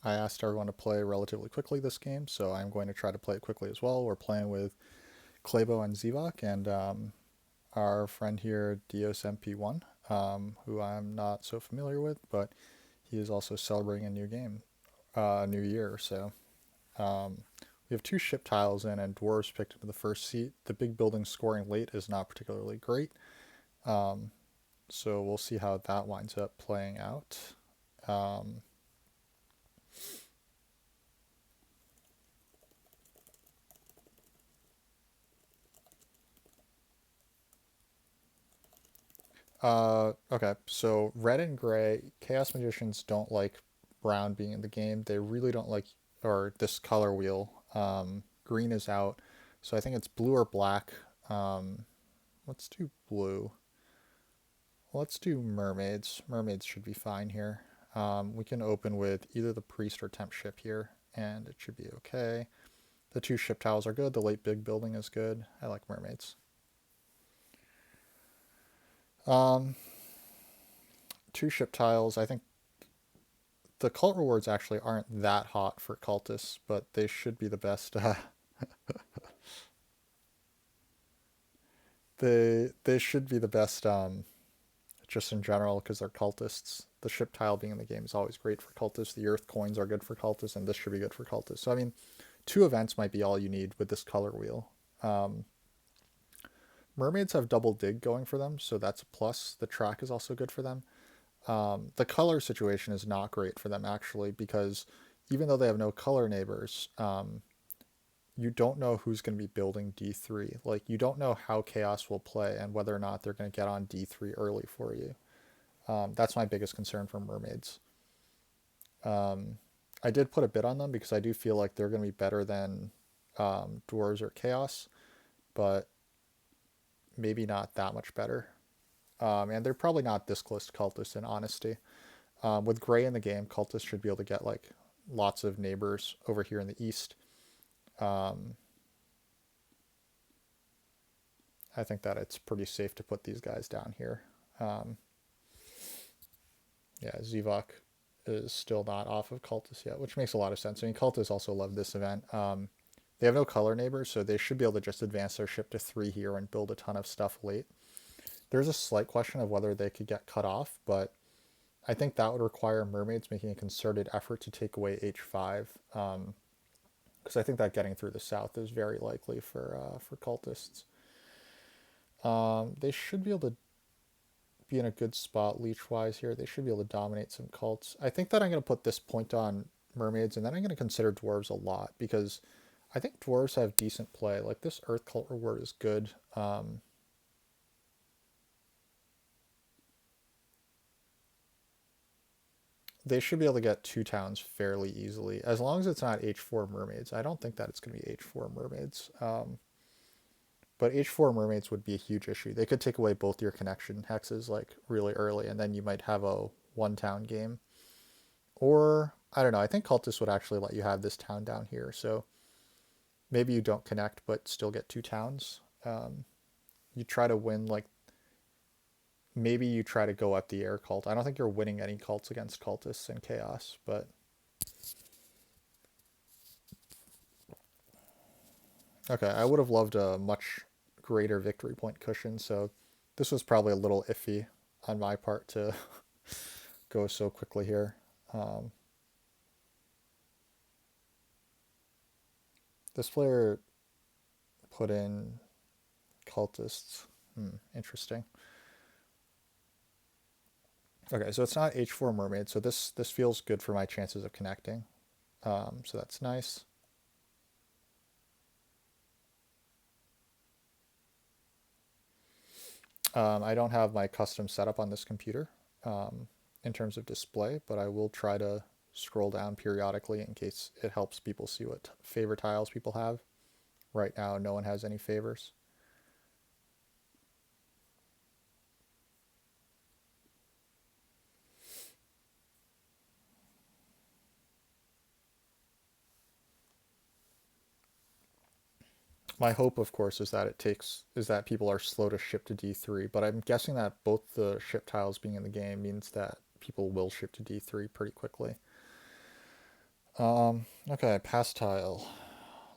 I asked everyone to play relatively quickly this game, so I'm going to try to play it quickly as well. We're playing with Klebo and Zivok, and our friend here, Dios MP1, who I'm not so familiar with, but he is also celebrating a new game, new year. So we have two ship tiles in, and dwarves picked into the first seat. The big building scoring late is not particularly great, so we'll see how that winds up playing out. Um, okay, so red and gray, Chaos Magicians don't like brown being in the game. They really don't like, or this color wheel. Green is out, so I think it's blue or black. Um, let's do blue. Let's do mermaids. Mermaids should be fine here. We can open with either the priest or temp ship here, and it should be okay. The two ship tiles are good. The late big building is good. I like mermaids. Um, two ship tiles. I think the cult rewards actually aren't that hot for cultists, but they should be the best. They should be the best just in general because they're cultists. The ship tile being in the game is always great for cultists. The earth coins are good for cultists, and this should be good for cultists. So I mean, two events might be all you need with this color wheel. Um, Mermaids have double dig going for them, so that's a plus. The track is also good for them. The color situation is not great for them actually because even though they have no color neighbors, you don't know who's going to be building D3. Like, you don't know how Chaos will play and whether or not they're going to get on D3 early for you. That's my biggest concern for Mermaids. Um, I did put a bid on them because I do feel like they're going to be better than Dwarves or Chaos, but maybe not that much better. And they're probably not this close to Cultists in honesty. With Gray in the game, Cultists should be able to get like lots of neighbors over here in the east. Um, I think that it's pretty safe to put these guys down here. Um, yeah, Zivok is still not off of Cultist yet, which makes a lot of sense. I mean, Cultists also love this event. They have no color neighbors, so they should be able to just advance their ship to 3 here and build a ton of stuff late. There's a slight question of whether they could get cut off, but I think that would require Mermaids making a concerted effort to take away H5, because I think that getting through the south is very likely for cultists. They should be able to be in a good spot leech wise here. They should be able to dominate some cults. I think that I'm going to put this point on mermaids, and then I'm going to consider dwarves a lot because I think dwarves have decent play. Like this earth cult reward is good. They should be able to get two towns fairly easily as long as it's not H4 mermaids. I don't think that it's going to be H4 mermaids. But H4 mermaids would be a huge issue. They could take away both your connection hexes like really early, and then you might have a one town game. Or I don't know. I think cultists would actually let you have this town down here, so maybe you don't connect but still get two towns. You try to win like maybe you try to go up the air cult. I don't think you're winning any cults against cultists and chaos, but okay. I would have loved a much greater victory point cushion, so this was probably a little iffy on my part to go so quickly here. Um, this player put in cultists. Interesting. Okay, so it's not H4 mermaid, so this feels good for my chances of connecting. So that's nice. I don't have my custom setup on this computer in terms of display, but I will try to scroll down periodically in case it helps people see what favor tiles people have. Right now, no one has any favors. My hope, of course, is that people are slow to ship to D3, but I'm guessing that both the ship tiles being in the game means that people will ship to D3 pretty quickly. Okay, pass tile.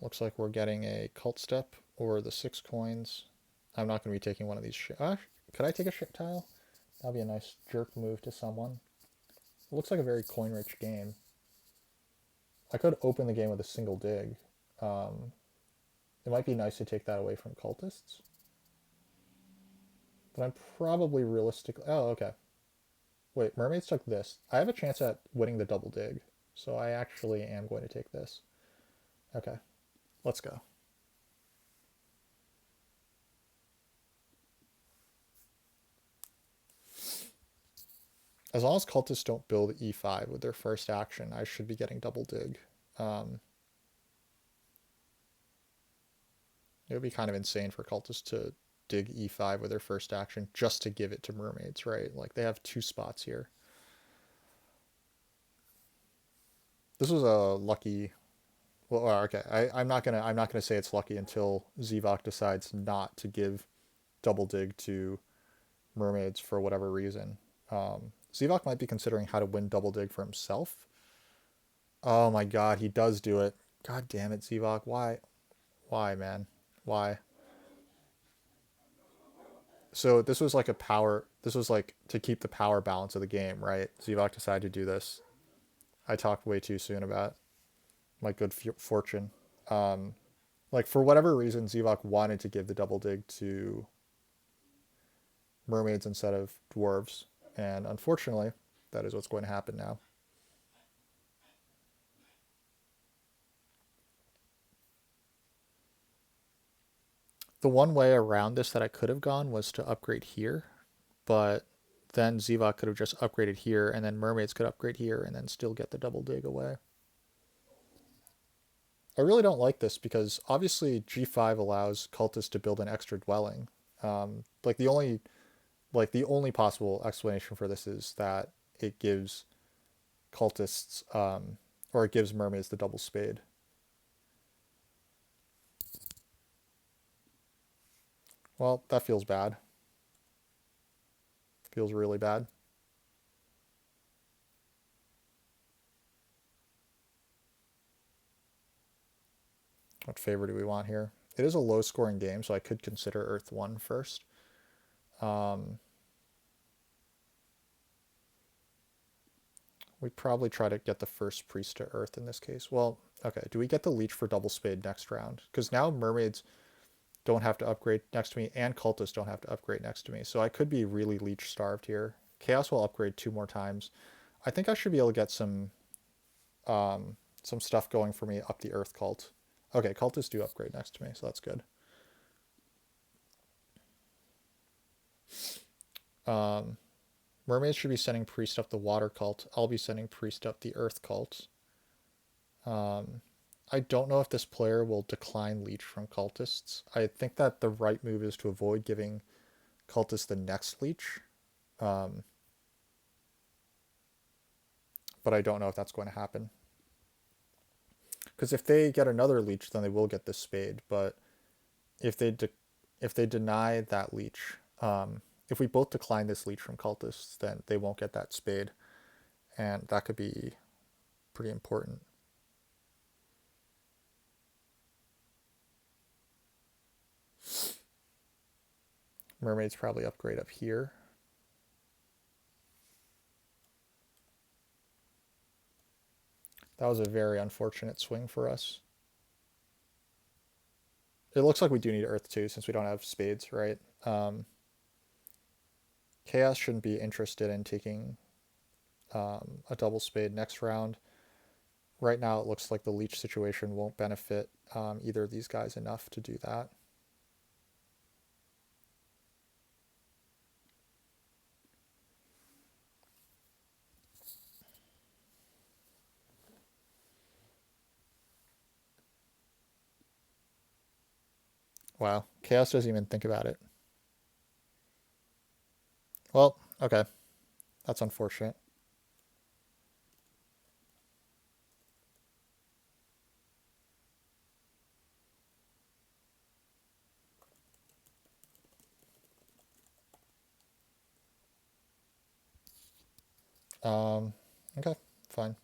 Looks like we're getting a cult step or the 6 coins. I'm not going to be taking one of these. Could I take a ship tile? That'd be a nice jerk move to someone. It looks like a very coin-rich game. I could open the game with a single dig. Um, it might be nice to take that away from cultists. But I'm probably realistically... Oh, okay. Wait, mermaids took this. I have a chance at winning the double dig. So I actually am going to take this. Okay, let's go. As long as cultists don't build e5 with their first action, I should be getting double dig. Um, it would be kind of insane for cultists to dig e5 with their first action just to give it to mermaids, right? Like they have 2 spots here. This was a lucky. Well, okay. I'm not gonna say it's lucky until Zevok decides not to give double dig to mermaids for whatever reason. Zevok might be considering how to win double dig for himself. Oh my god, he does do it. God damn it, Zevok. Why? Why, man? Why? So this was like a power. This was like to keep the power balance of the game, right? Zevok decided to do this. I talked way too soon about my good fortune. Like for whatever reason, Zevok wanted to give the double dig to mermaids instead of dwarves, and unfortunately, that is what's going to happen now. The one way around this that I could have gone was to upgrade here, but then Zevok could have just upgraded here, and then mermaids could upgrade here, and then still get the double dig away. I really don't like this because obviously G5 allows cultists to build an extra dwelling. Like the only possible explanation for this is that it gives cultists or it gives mermaids the double spade. Well, that feels bad. Feels really bad. What favor do we want here? It is a low scoring game, so I could consider Earth 1 first. Um, we'd probably try to get the first priest to Earth in this case. Well, okay. Do we get the leech for double spade next round? Because now mermaids don't have to upgrade next to me, and cultists don't have to upgrade next to me. So I could be really leech starved here. Chaos will upgrade 2 more times. I think I should be able to get some stuff going for me up the Earth cult. Okay, cultists do upgrade next to me, so that's good. Um, mermaids should be sending priest up the water cult. I'll be sending priest up the Earth cult. Um, I don't know if this player will decline leech from cultists. I think that the right move is to avoid giving cultists the next leech. Um, but I don't know if that's going to happen. Because if they get another leech, then they will get this spade. But if they deny that leech, if we both decline this leech from cultists, then they won't get that spade, and that could be pretty important. Mermaids probably upgrade up here. That was a very unfortunate swing for us. It looks like we do need Earth too, since we don't have spades, right? Chaos shouldn't be interested in taking a double spade next round. Right now, it looks like the leech situation won't benefit either of these guys enough to do that. Wow, Chaos doesn't even think about it. Well, okay, that's unfortunate. Okay, fine.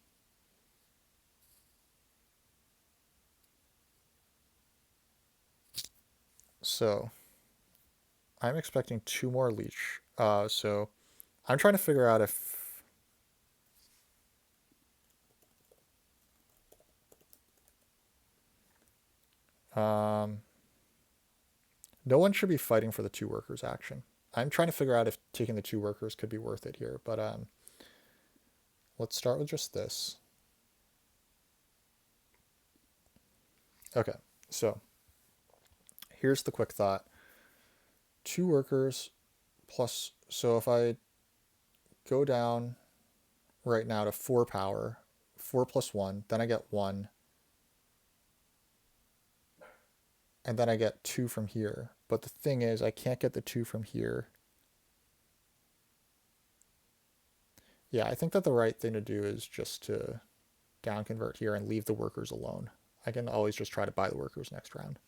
So I'm expecting two more leech. So I'm trying to figure out if um, no one should be fighting for the two workers action. I'm trying to figure out if taking the two workers could be worth it here, but let's start with just this. Okay, so here's the quick thought. Two workers plus, so if I go down right now to 4 power, 4 plus 1, then I get 1, and then I get 2 from here. But the thing is, I can't get the 2 from here. Yeah, I think that the right thing to do is just to down convert here and leave the workers alone. I can always just try to buy the workers next round.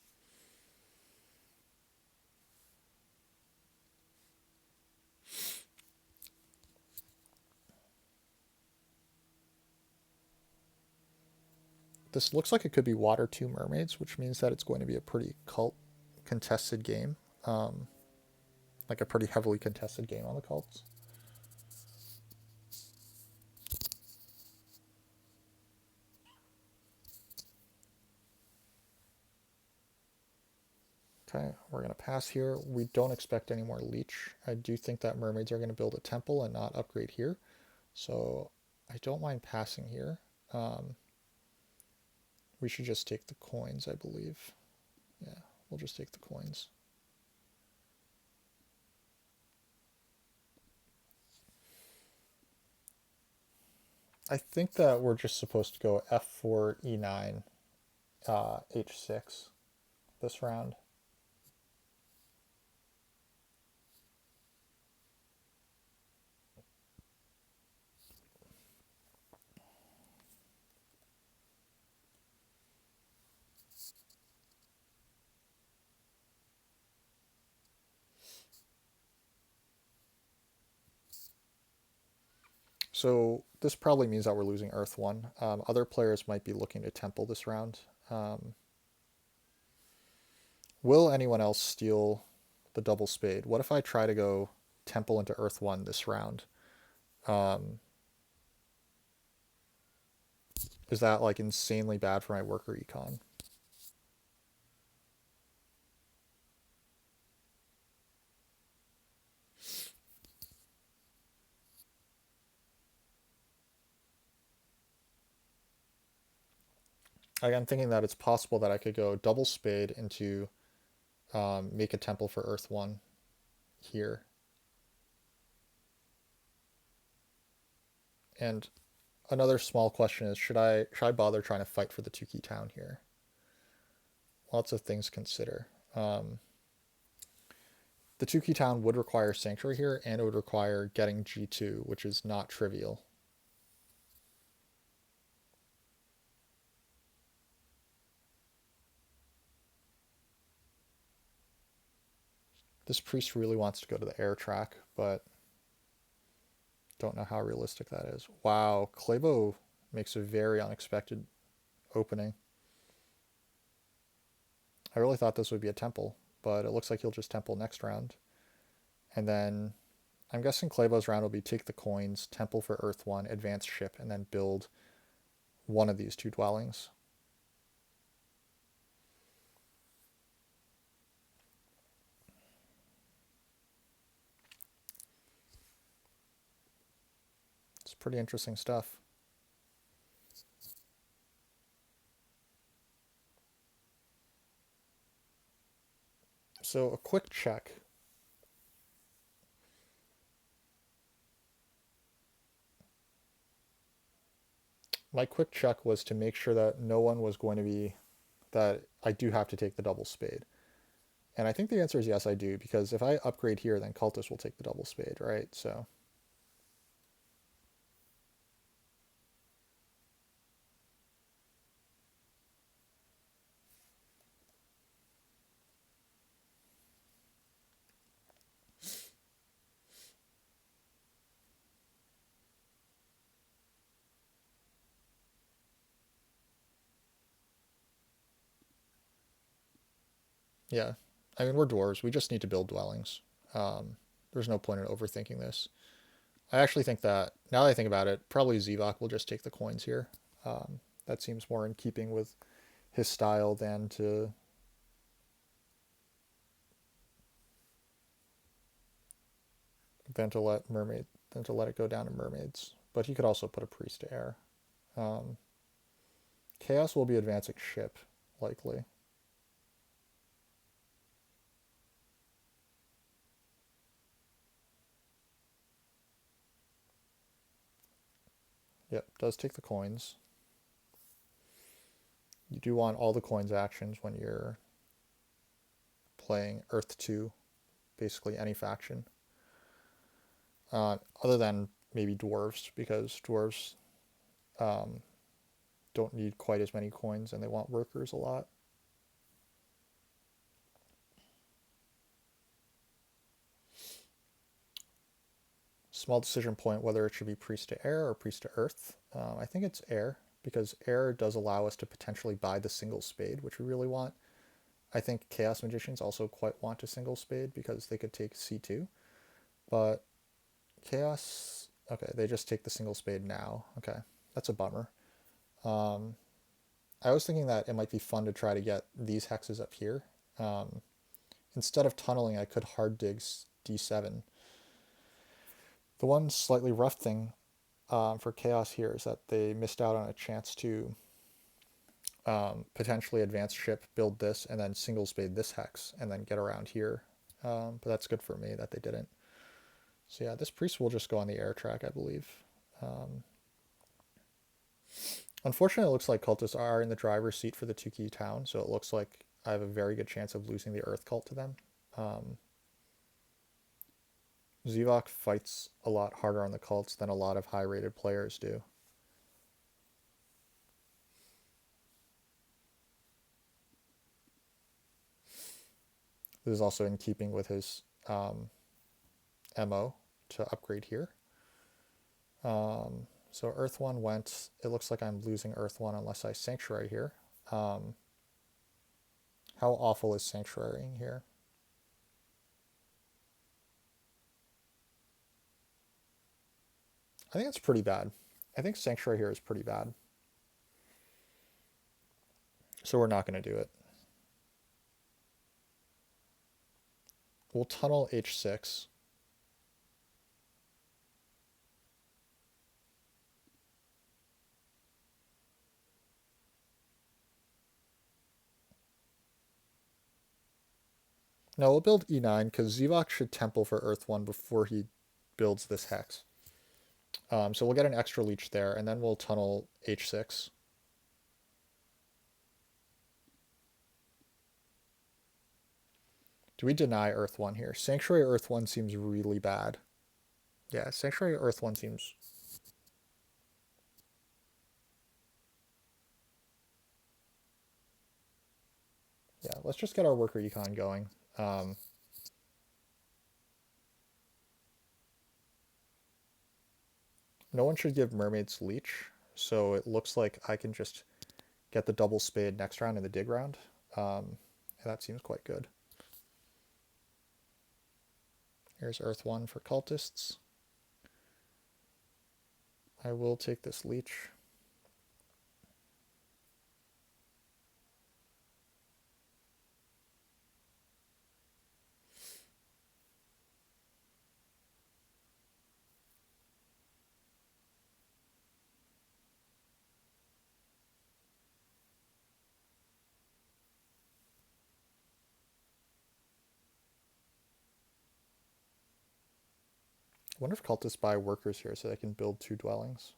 This looks like it could be Water 2 Mermaids, which means that it's going to be a pretty cult contested game. Like a pretty heavily contested game on the cults. Okay, we're going to pass here. We don't expect any more leech. I do think that mermaids are going to build a temple and not upgrade here. So I don't mind passing here. We should just take the coins, I believe. Yeah, we'll just take the coins. I think that we're just supposed to go f4, e9, h6 this round. So this probably means that we're losing Earth 1. Other players might be looking to temple this round. Will anyone else steal the double spade? What if I try to go temple into Earth 1 this round? Is that like insanely bad for my worker econ? I'm thinking that it's possible that I could go double spade into make a temple for Earth 1 here. And another small question is, should I bother trying to fight for the two key town here? Lots of things to consider. The two key town would require sanctuary here, and it would require getting G2, which is not trivial. This priest really wants to go to the air track, but don't know how realistic that is. Wow, Klebo makes a very unexpected opening. I really thought this would be a temple, but it looks like he'll just temple next round. And then I'm guessing Klebo's round will be take the coins, temple for Earth 1, advance ship, and then build one of these two dwellings. It's pretty interesting stuff. So a quick check. My quick check was to make sure that no one was going to be, that I do have to take the double spade. And I think the answer is yes, I do, because if I upgrade here, then cultists will take the double spade, right? So yeah, I mean, we're dwarves. We just need to build dwellings. There's no point in overthinking this. I actually think that, now that I think about it, probably Zivak will just take the coins here. That seems more in keeping with his style than to let mermaid than to let it go down to mermaids. But he could also put a priest to air. Um, Chaos will be advancing ship, likely. Yep, does take the coins. You do want all the coins actions when you're playing Earth 2, basically any faction. Other than maybe dwarves, because dwarves um, don't need quite as many coins and they want workers a lot. Small decision point whether it should be priest to air or priest to earth. I think it's air because air does allow us to potentially buy the single spade, which we really want. I think chaos magicians also quite want a single spade because they could take C2, but chaos, okay, they just take the single spade now. Okay, that's a bummer. Um, I was thinking that it might be fun to try to get these hexes up here. Um, Instead of tunneling, I could hard dig D7. The one slightly rough thing for chaos here is that they missed out on a chance to potentially advance ship, build this, and then single spade this hex, and then get around here. But that's good for me that they didn't. So yeah, this priest will just go on the air track, I believe. Um, Unfortunately, it looks like cultists are in the driver's seat for the two key town, so it looks like I have a very good chance of losing the earth cult to them. Um, Zivok fights a lot harder on the cults than a lot of high rated players do. This is also in keeping with his MO to upgrade here. So Earth 1 went, it looks like I'm losing Earth 1 unless I Sanctuary here. How awful is Sanctuarying here? I think it's pretty bad. I think Sanctuary here is pretty bad. So we're not going to do it. We'll tunnel H6. No, we'll build E9 because Zivok should temple for Earth 1 before he builds this hex. So we'll get an extra leech there, and then we'll tunnel H6. Do we deny Earth 1 here? Sanctuary Earth 1 seems really bad. Yeah, Sanctuary Earth 1 seems... Yeah, let's just get our worker econ going. No one should give mermaids leech, so it looks like I can just get the double spade next round in the dig round. And that seems quite good. Here's Earth 1 for cultists. I will take this leech. I wonder if cultists buy workers here so they can build two dwellings.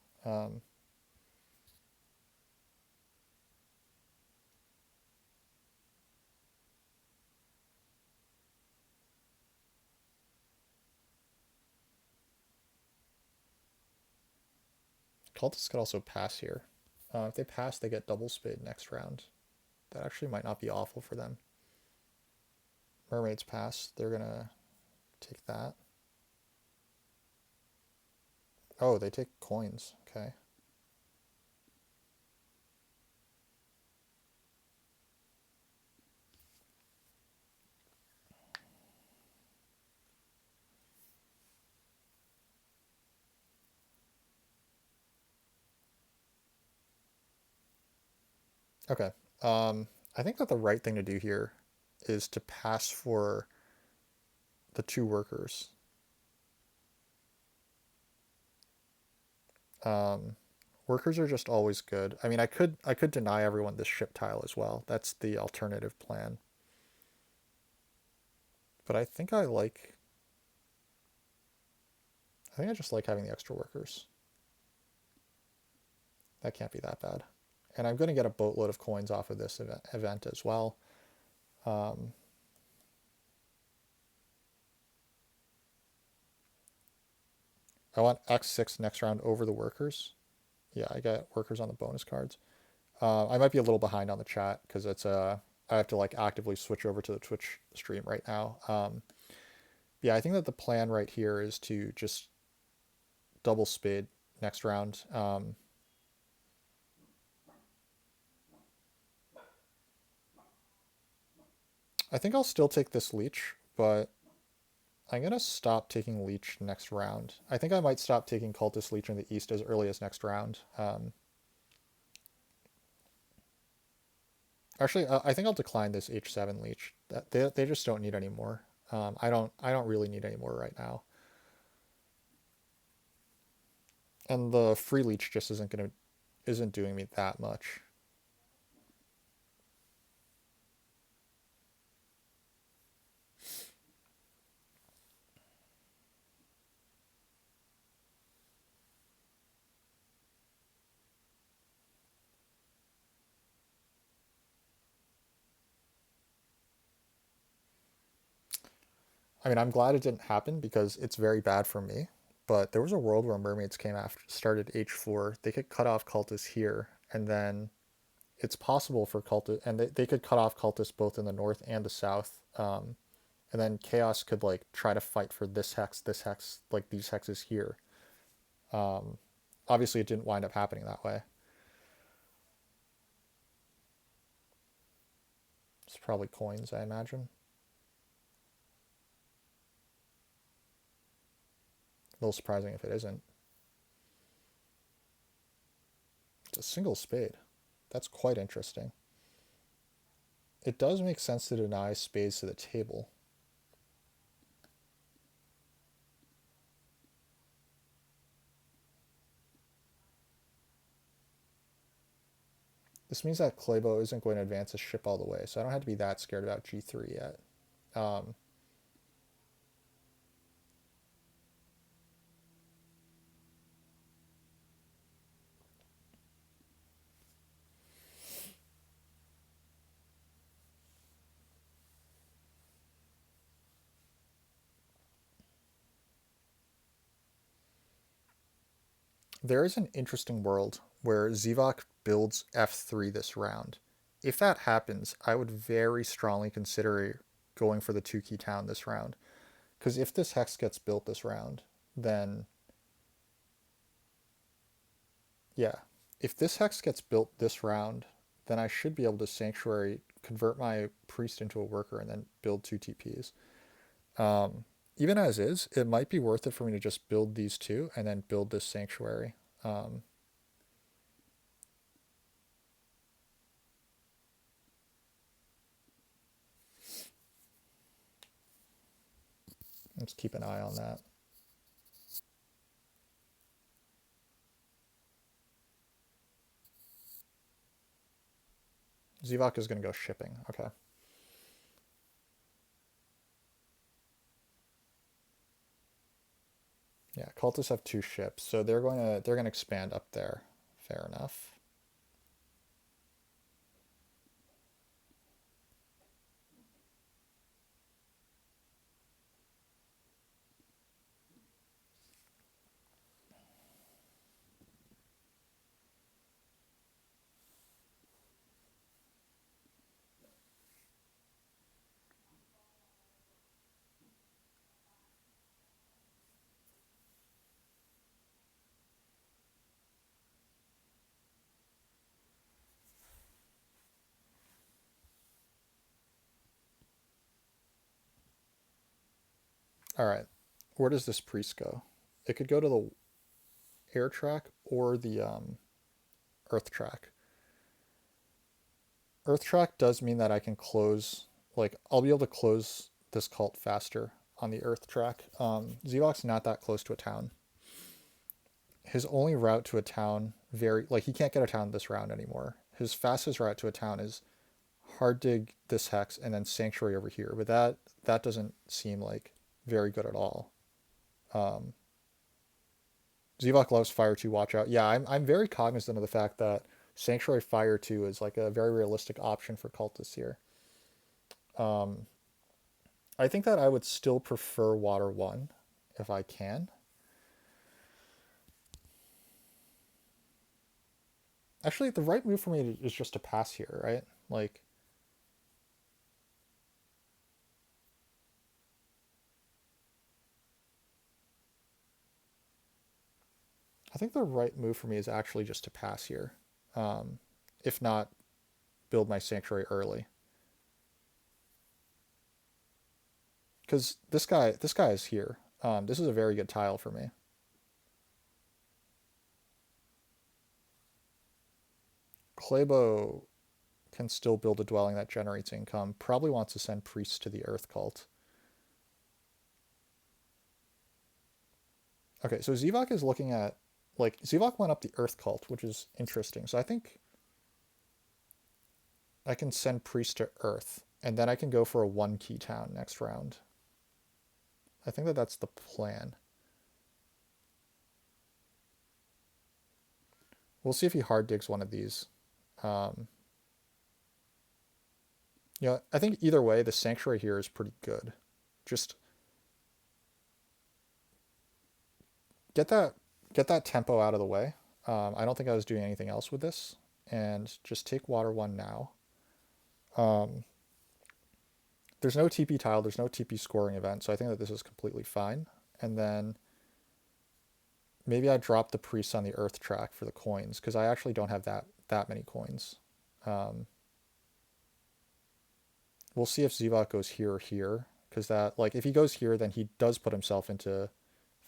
Cultists could also pass here. If they pass, they get double spade next round. That actually might not be awful for them. Mermaids pass. They're going to take that. Oh, they take coins. Okay. Okay. I think that the right thing to do here is to pass for the two workers. Um, Workers are just always good. I mean, I could deny everyone this ship tile as well. That's the alternative plan. But I think I just like having the extra workers. That can't be that bad. And I'm going to get a boatload of coins off of this event as well. Um, I want X6 next round over the workers. Yeah, I get workers on the bonus cards. I might be a little behind on the chat because I have to like actively switch over to the Twitch stream right now. Yeah, I think that the plan right here is to just double spade next round. I think I'll still take this leech, but I'm gonna stop taking leech next round. I think I might stop taking cultist leech in the east as early as next round. Actually, I think I'll decline this H7 leech. They just don't need any more. I don't really need any more right now. And the free leech just isn't doing me that much. I mean, I'm glad it didn't happen because it's very bad for me. But there was a world where mermaids came after started H4. They could cut off cultists here, and then it's possible for cultists, and they could cut off cultists both in the north and the south. And then chaos could like try to fight for this hex, like these hexes here. Um, Obviously, it didn't wind up happening that way. It's probably coins, I imagine. A little surprising if it isn't. It's a single spade. That's quite interesting. It does make sense to deny spades to the table. This means that Clabo isn't going to advance his ship all the way, so I don't have to be that scared about G3 yet. Um, there is an interesting world where Zivok builds F3 this round. If that happens, I would very strongly consider going for the 2 key town this round. Because if this hex gets built this round, then yeah, if this hex gets built this round, then I should be able to sanctuary, convert my priest into a worker, and then build 2 TPs. Even as is, it might be worth it for me to just build these two and then build this sanctuary. Um, let's keep an eye on that. Zivok is going to go shipping. Okay. Yeah, cultists have 2 ships, so they're going to expand up there. Fair enough. All right. Where does this priest go? It could go to the air track or the earth track. Earth Track does mean that I can close, like, I'll be able to close this cult faster on the Earth Track. Zevok's not that close to a town. His only route to a town, like, he can't get a town this round anymore. His fastest route to a town is hard dig this hex and then sanctuary over here, but that doesn't seem like very good at all. Um, Zevok loves Fire 2, watch out. Yeah, I'm very cognizant of the fact that Sanctuary Fire 2 is like a very realistic option for cultists here. Um, I think that I would still prefer Water 1 if I can. Actually, the right move for me is just to pass here, right? Like, I think the right move for me is actually just to pass here. Um, if not, build my Sanctuary early. Because this guy is here. This is a very good tile for me. Klebo can still build a dwelling that generates income. Probably wants to send priests to the Earth Cult. Okay, so Zevok is looking at, like, Zevok went up the Earth Cult, which is interesting. So I think I can send priests to Earth, and then I can go for a 1 key town next round. I think that that's the plan. We'll see if he hard digs one of these. Um, I think either way, the Sanctuary here is pretty good. Just get that get that tempo out of the way. I don't think I was doing anything else with this, and just take Water 1 now. Um, there's no TP tile, there's no TP scoring event, so I think that this is completely fine. And then maybe I drop the priests on the Earth Track for the coins, because I actually don't have that many coins. Um, we'll see if Zevok goes here or here, because that, like, if he goes here, then he does put himself into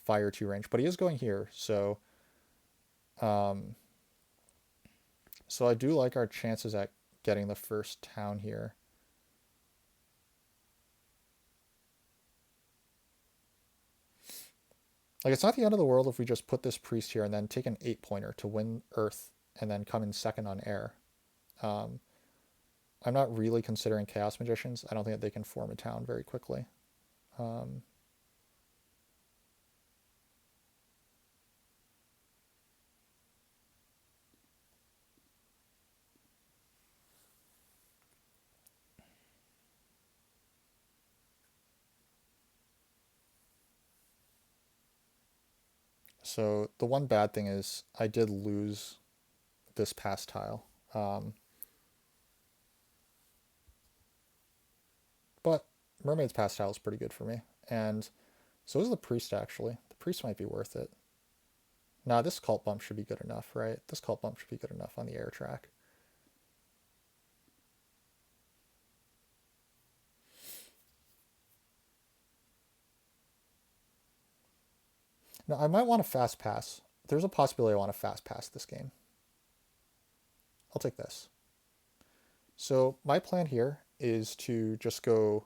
Fire 2 range, but he is going here, so um, so I do like our chances at getting the first town here. Like, it's not the end of the world if we just put this priest here and then take an 8-pointer to win Earth and then come in second on air. Um, I'm not really considering Chaos Magicians. I don't think that they can form a town very quickly. Um, so the one bad thing is I did lose this pass tile. But Mermaid's pass tile is pretty good for me. And so is the priest, actually. The priest might be worth it. Nah, this cult bump should be good enough, right? This cult bump should be good enough on the air track. Now, I might want to fast pass. There's a possibility I want to fast pass this game. I'll take this. So my plan here is to just go...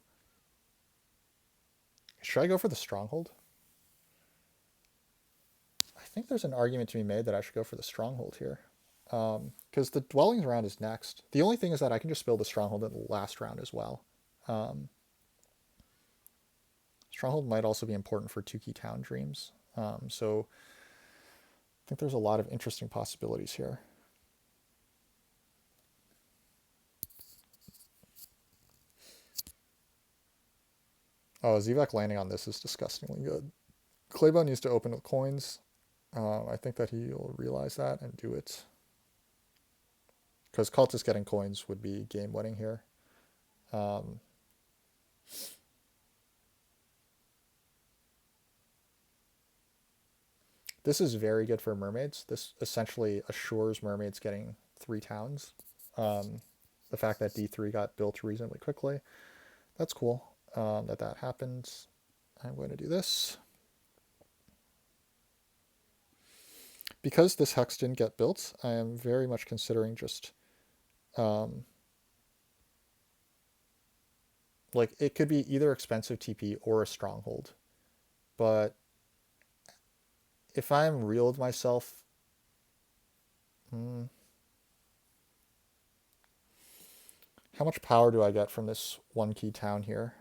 Should I go for the stronghold? I think there's an argument to be made that I should go for the stronghold here. Because the dwellings round is next. The only thing is that I can just build a stronghold in the last round as well. Stronghold might also be important for 2-key town dreams. So I think there's a lot of interesting possibilities here. Oh, Zevak landing on this is disgustingly good. Claybone needs to open with coins. I think that he'll realize that and do it. Because Cultist getting coins would be game winning here. This is very good for mermaids. This essentially assures mermaids getting 3 towns. The fact that D3 got built reasonably quickly, that's cool. That happens. I'm going to do this. Because this hex didn't get built, I am very much considering just Like it could be either expensive TP or a stronghold. But if I'm real with myself, hmm, how much power do I get from this one key town here?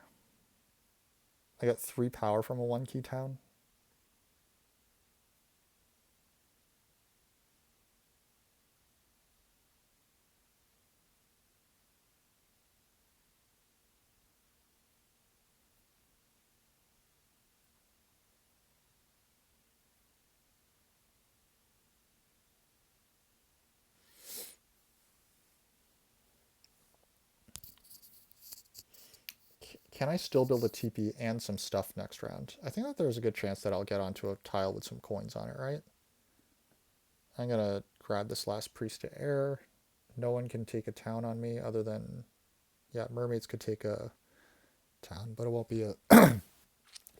I get 3 power from a one key town. Can I still build a TP and some stuff next round? I think that there's a good chance that I'll get onto a tile with some coins on it, right? I'm gonna grab this last priest to air. No one can take a town on me other than, yeah, mermaids could take a town, but it won't be a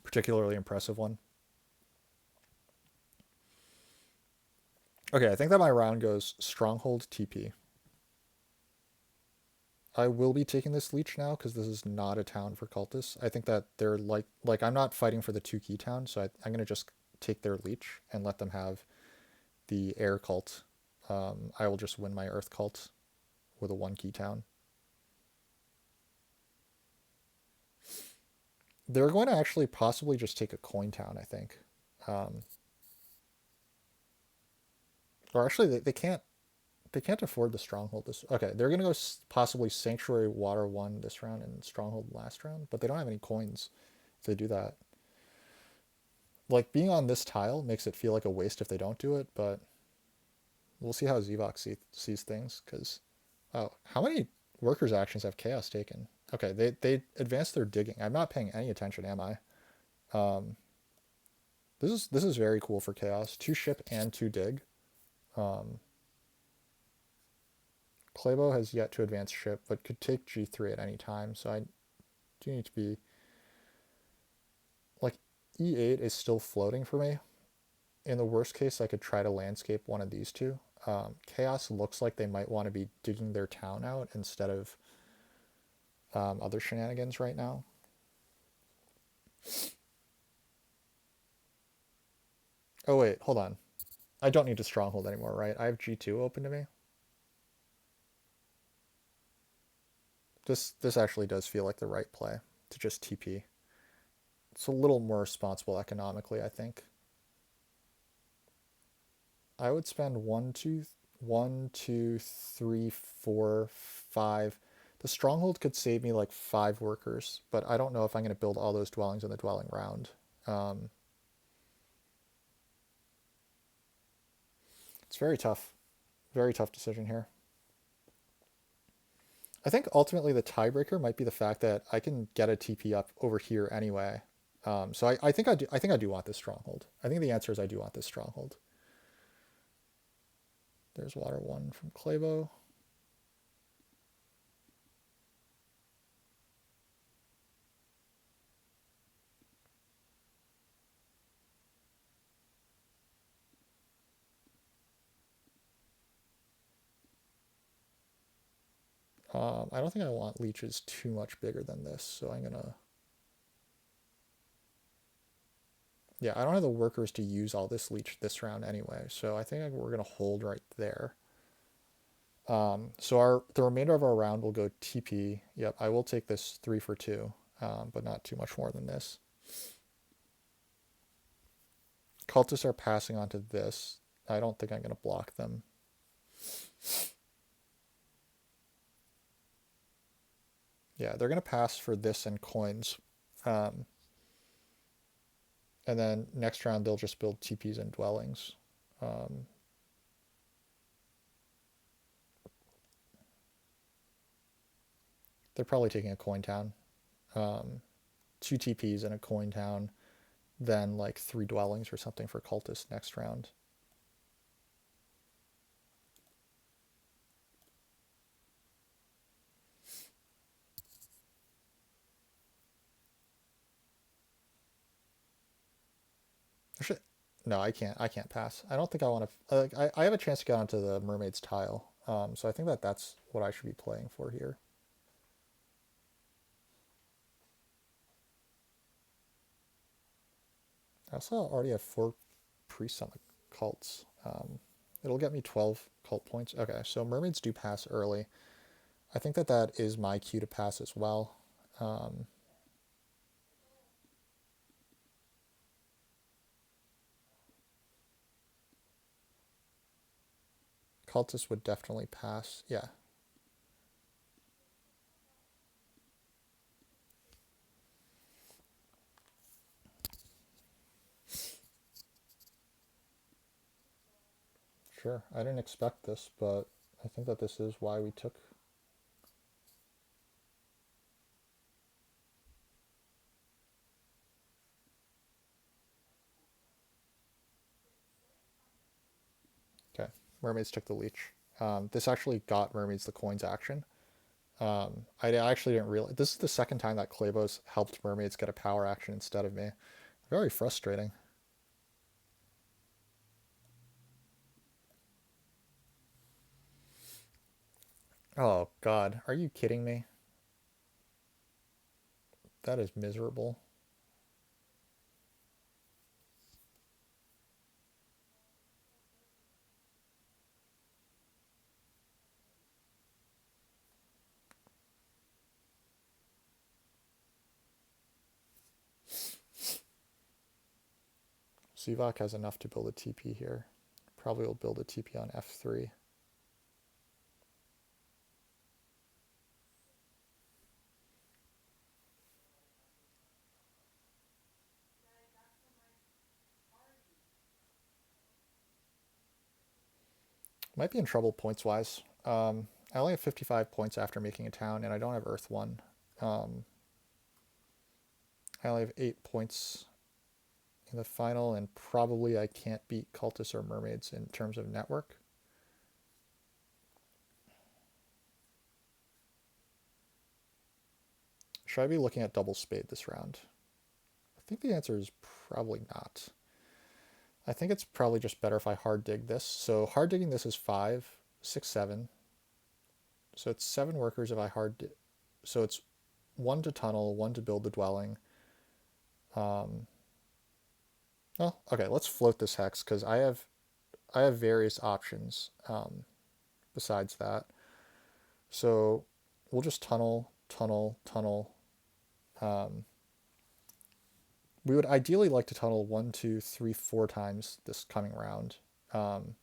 particularly impressive one. Okay, I think that my round goes stronghold TP. I will be taking this leech now because this is not a town for cultists. I think that they're like I'm not fighting for the 2 key town, so I'm gonna just take their leech and let them have the air cult. I will just win my earth cult with a 1 key town. They're going to actually possibly just take a coin town, I think. Um, or actually, they can't afford the stronghold this. Okay, they're gonna go possibly sanctuary water 1 this round and stronghold last round, but they don't have any coins if they do that. Like being on this tile makes it feel like a waste if they don't do it, but we'll see how sees things. Because oh, how many workers actions have Chaos taken? Okay, they advanced their digging. I'm not paying any attention, am I? Um, this is very cool for Chaos. 2 ship and 2 dig. Um, Claybo has yet to advance ship, but could take G3 at any time. So I do need to be like E8 is still floating for me. In the worst case, I could try to landscape one of these two. Chaos looks like they might want to be digging their town out instead of other shenanigans right now. Oh wait, hold on. I don't need a stronghold anymore, right? I have G2 open to me. This actually does feel like the right play to just TP. It's a little more responsible economically, I think. I would spend 1, 2, 3, 4, 5. The stronghold could save me like 5 workers, but I don't know if I'm going to build all those dwellings in the dwelling round. Um, it's very tough decision here. I think ultimately the tiebreaker might be the fact that I can get a TP up over here anyway. So I think I do want this stronghold. I think the answer is I do want this stronghold. There's water 1 from Claybo. I don't think I want leeches too much bigger than this, so I'm gonna. Yeah, I don't have the workers to use all this leech this round anyway, so I think we're gonna hold right there. So the remainder of our round will go TP. Yep, I will take this 3 for 2, but not too much more than this. Cultists are passing on to this. I don't think I'm gonna block them. Yeah, they're gonna pass for this and coins. Um, and then next round they'll just build TPs and dwellings. Um, they're probably taking a coin town. Um, 2 TPs and a coin town, then like 3 dwellings or something for cultists next round. Actually, no, I can't. I can't pass. I don't think I want to. I have a chance to get onto the mermaids tile. So I think that that's what I should be playing for here. I also already have 4 priests on the cults. It'll get me 12 cult points. Okay, so mermaids do pass early. I think that that is my cue to pass as well. Um, cultists would definitely pass. Yeah, sure. I didn't expect this, but I think that this is why we took. Okay, mermaids took the leech. This actually got mermaids the coins action. I actually didn't realize this is the second time that Klebos helped mermaids get a power action instead of me. Very frustrating. Oh God, are you kidding me? That is miserable. Sivak has enough to build a TP here. Probably will build a TP on F3. Might be in trouble points wise. I only have 55 points after making a town, and I don't have Earth 1. Um, I only have 8 points in the final, and probably I can't beat cultists or mermaids in terms of network. Should I be looking at double spade this round? I think the answer is probably not. I think it's probably just better if I hard dig this. So hard digging this is 5, 6, 7. So it's 7 workers if I hard dig. So it's 1 to tunnel, 1 to build the dwelling. Um, oh, okay, let's float this hex because I have various options besides that. So we'll just tunnel, tunnel, tunnel. Um, we would ideally like to tunnel 1, 2, 3, 4 times this coming round. Um,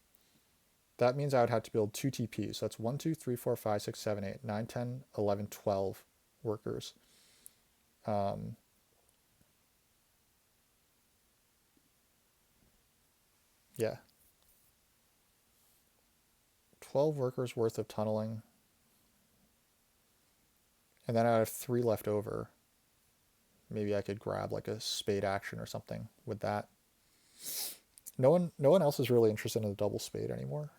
that means I would have to build 2 TPs. So that's 1, 2, 3, 4, 5, 6, 7, 8, 9, 10, 11, 12 workers. Um, yeah, 12 workers worth of tunneling. And then I have 3 left over. Maybe I could grab like a spade action or something with that. No one else is really interested in the double spade anymore.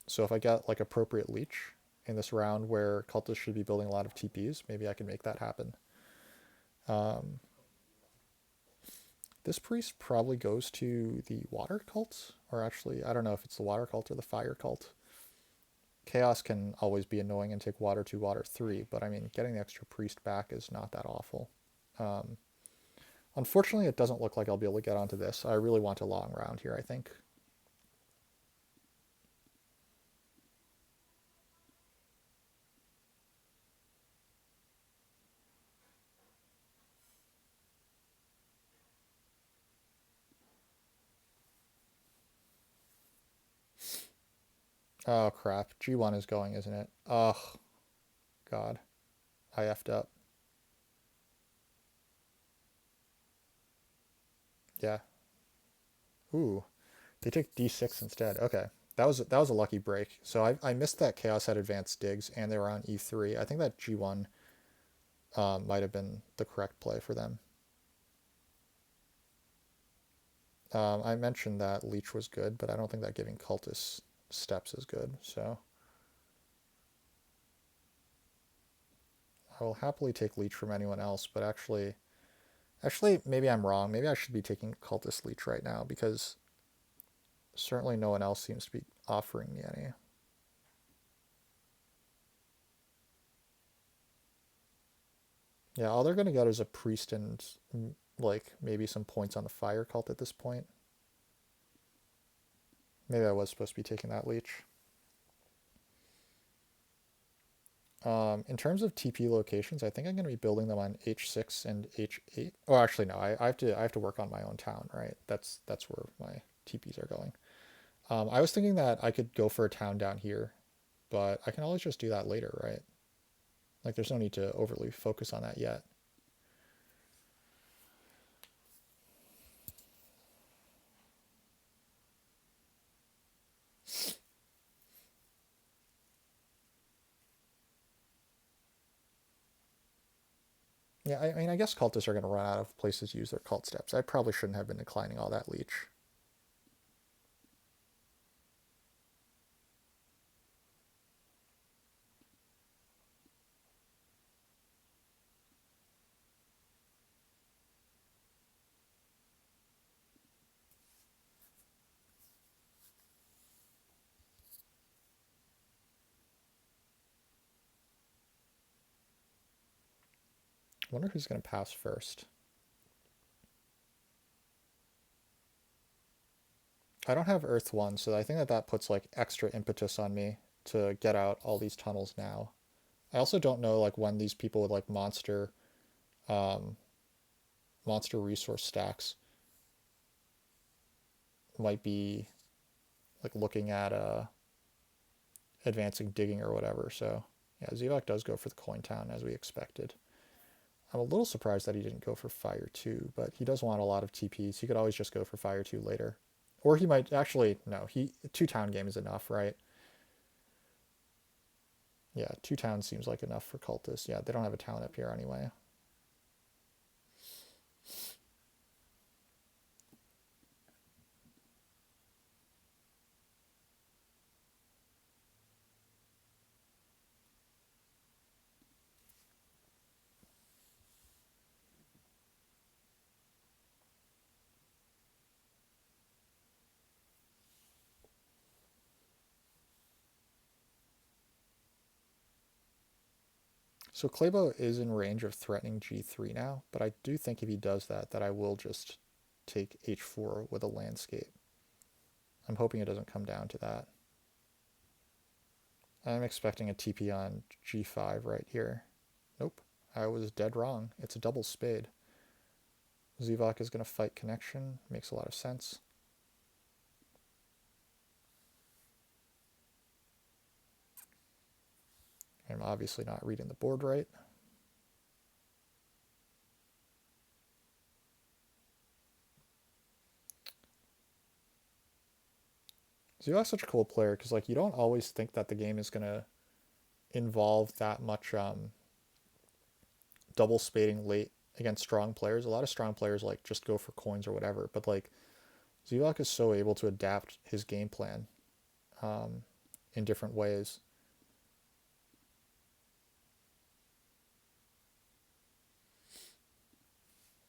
So if I get like appropriate leech in this round where cultists should be building a lot of TPs, maybe I can make that happen. Um, this priest probably goes to the water cult, or actually, I don't know if it's the water cult or the fire cult. Chaos can always be annoying and take water 2, water 3, but I mean, getting the extra priest back is not that awful. Um, Unfortunately, it doesn't look like I'll be able to get onto this. I really want a long round here, I think. Oh, crap. G1 is going, isn't it? Oh, God. I effed up. Yeah. Ooh. They took D6 instead. Okay. That was a lucky break. So I missed that Chaos had advanced digs and they were on E3. I think that G1 might have been the correct play for them. I mentioned that Leech was good, but I don't think that giving Cultist steps is good. So I will happily take Leech from anyone else, but actually, maybe I'm wrong. Maybe I should be taking Cultist Leech right now because certainly no one else seems to be offering me any. Yeah, all they're going to get is a priest and like maybe some points on the fire cult at this point. Maybe I was supposed to be taking that leech. In terms of TP locations, I think I'm going to be building them on H6 and H8. Oh, actually, no. I have to work on my own town, right? That's where my TPs are going. I was thinking that I could go for a town down here, but I can always just do that later, right? Like, there's no need to overly focus on that yet. Yeah, I mean, I guess cultists are going to run out of places to use their cult steps. I probably shouldn't have been declining all that leech. I wonder who's going to pass first. I don't have Earth 1, so I think that that puts like extra impetus on me to get out all these tunnels now. I also don't know like when these people with like um, monster resource stacks might be like looking at advancing digging or whatever. So yeah, Zivak does go for the coin town as we expected. I'm a little surprised that he didn't go for fire 2, but he does want a lot of TPs. He could always just go for fire 2 later. Or he might actually no, he 2 town game is enough, right? Yeah, 2 towns seems like enough for cultists. Yeah, they don't have a town up here anyway. So Clabo is in range of threatening G3 now, but I do think if he does that, that I will just take H4 with a landscape. I'm hoping it doesn't come down to that. I'm expecting a TP on G5 right here. Nope, I was dead wrong. It's a double spade. Zivak is going to fight connection. Makes a lot of sense. I'm obviously not reading the board right. Zivak's such a cool player because like you don't always think that the game is going to involve that much double spading late against strong players. A lot of strong players like just go for coins or whatever, but like Zivak is so able to adapt his game plan um, in different ways.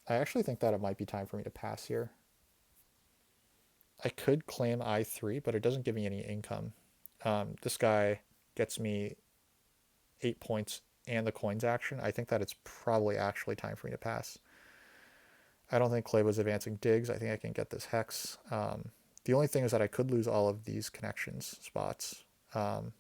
I actually think that it might be time for me to pass here. I could claim I3, but it doesn't give me any income. This guy gets me 8 points and the coins action. I think that it's probably actually time for me to pass. I don't think Clay was advancing digs. I think I can get this hex. The only thing is that I could lose all of these connections spots. Um,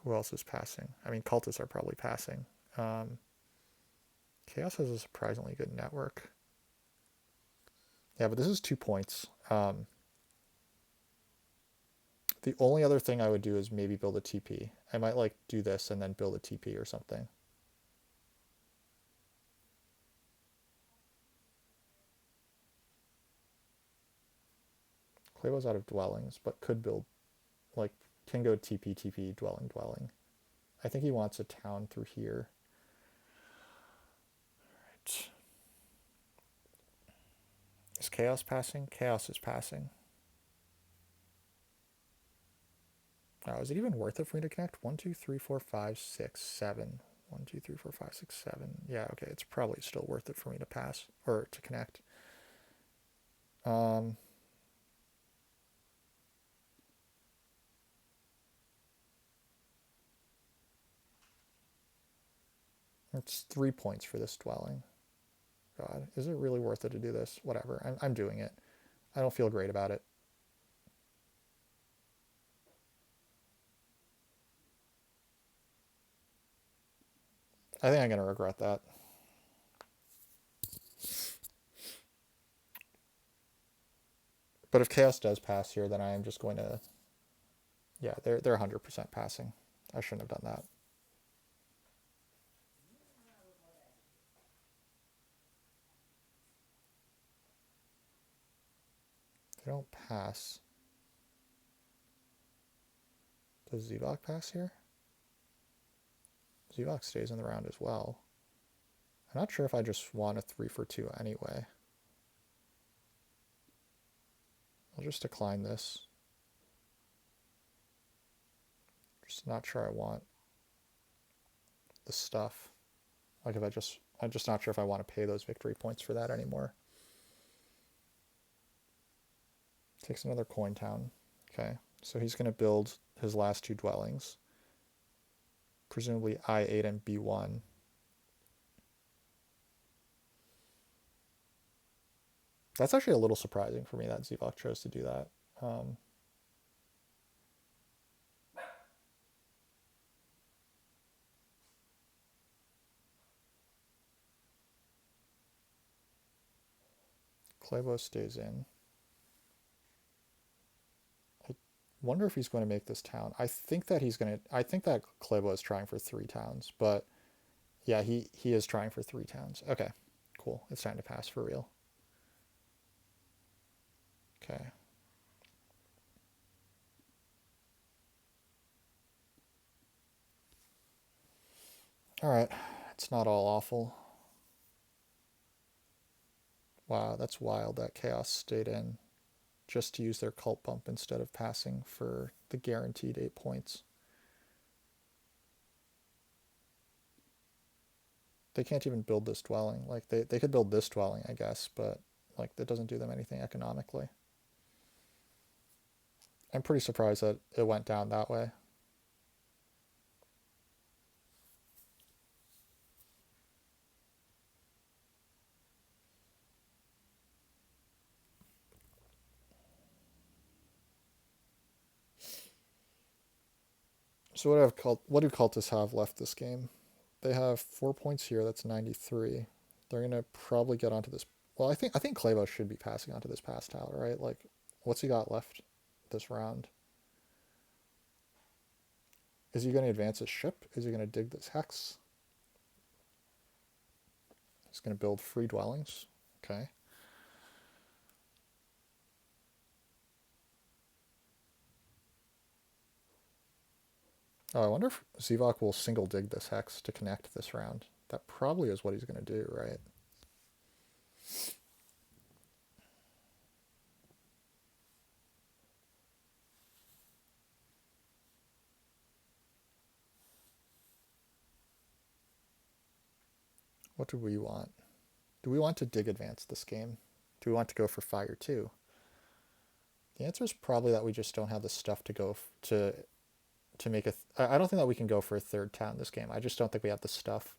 who else is passing? I mean, cultists are probably passing. Um, Chaos has a surprisingly good network. Yeah, but this is 2 points. The only other thing I would do is maybe build a TP. I might like do this and then build a TP or something. Clay was out of dwellings, but could build, like, can go TP, TP, dwelling, dwelling. I think he wants a town through here. Right. Is Chaos passing? Chaos is passing. Now, is it even worth it for me to connect? 1, 2, 3, 4, 5, 6, 7. 1, 2, 3, 4, 5, 6, 7. Yeah, okay, it's probably still worth it for me to pass, or to connect. Um, It's 3 points for this dwelling. God, is it really worth it to do this? Whatever, I'm doing it. I don't feel great about it. I think I'm going to regret that. But if chaos does pass here, then I am just going to... Yeah, they're 100% passing. I shouldn't have done that. If they don't pass... Does Zevok pass here? Zevok stays in the round as well. I'm not sure if I just want a 3 for 2 anyway. I'll just decline this. Just not sure I want the stuff. Like if I'm just not sure if I want to pay those victory points for that anymore. Takes another coin town. Okay, so he's going to build his last 2 dwellings. Presumably I8 and B1. That's actually a little surprising for me that Zevok chose to do that. Klevo stays in. I wonder if he's going to make this town. I think that Klevo is trying for 3 towns, but yeah, he is trying for 3 towns. Okay, cool. It's time to pass for real. Okay. All right. It's not all awful. Wow, that's wild that Chaos stayed in just to use their cult bump instead of passing for the guaranteed 8 points. They can't even build this dwelling. Like they could build this dwelling, I guess, but like that doesn't do them anything economically. I'm pretty surprised that it went down that way. So what do cultists have left this game? They have 4 points here. That's 93. They're gonna probably get onto this. Well, I think Klevo should be passing onto this pass tower, right? Like, what's he got left this round? Is he going to advance his ship? Is he going to dig this hex? He's going to build free dwellings. Okay. Oh, I wonder if Zevok will single dig this hex to connect this round. That probably is what he's going to do, right? What do we want? Do we want to dig advance this game? Do we want to go for fire too? The answer is probably that we just don't have the stuff to go to make a. I don't think that we can go for a 3rd town this game. I just don't think we have the stuff.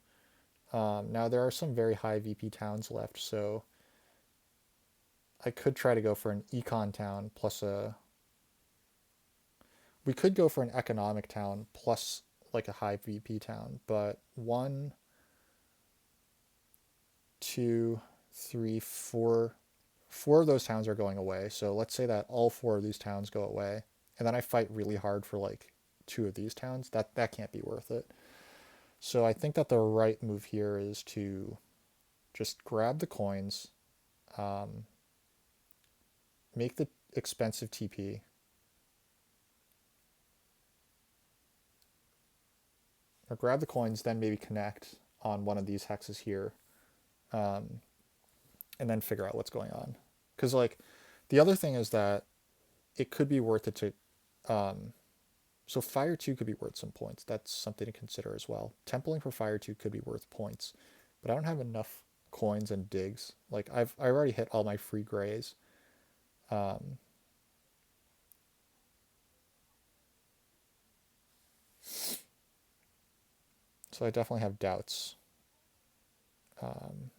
Now there are some very high VP towns left, so I could try to go for an econ town plus a. We could go for an economic town plus like a high VP town, but 1, 2, 3, 4. 4 of those towns are going away. So let's say that all 4 of these towns go away, and then I fight really hard for like 2 of these towns. That can't be worth it. So I think that the right move here is to just grab the coins, make the expensive TP, or grab the coins, then maybe connect on one of these hexes here, and then figure out what's going on. Because like the other thing is that it could be worth it to. So Fire 2 could be worth some points. That's something to consider as well. Templing for Fire 2 could be worth points, but I don't have enough coins and digs. Like I already hit all my free grays. So I definitely have doubts Um,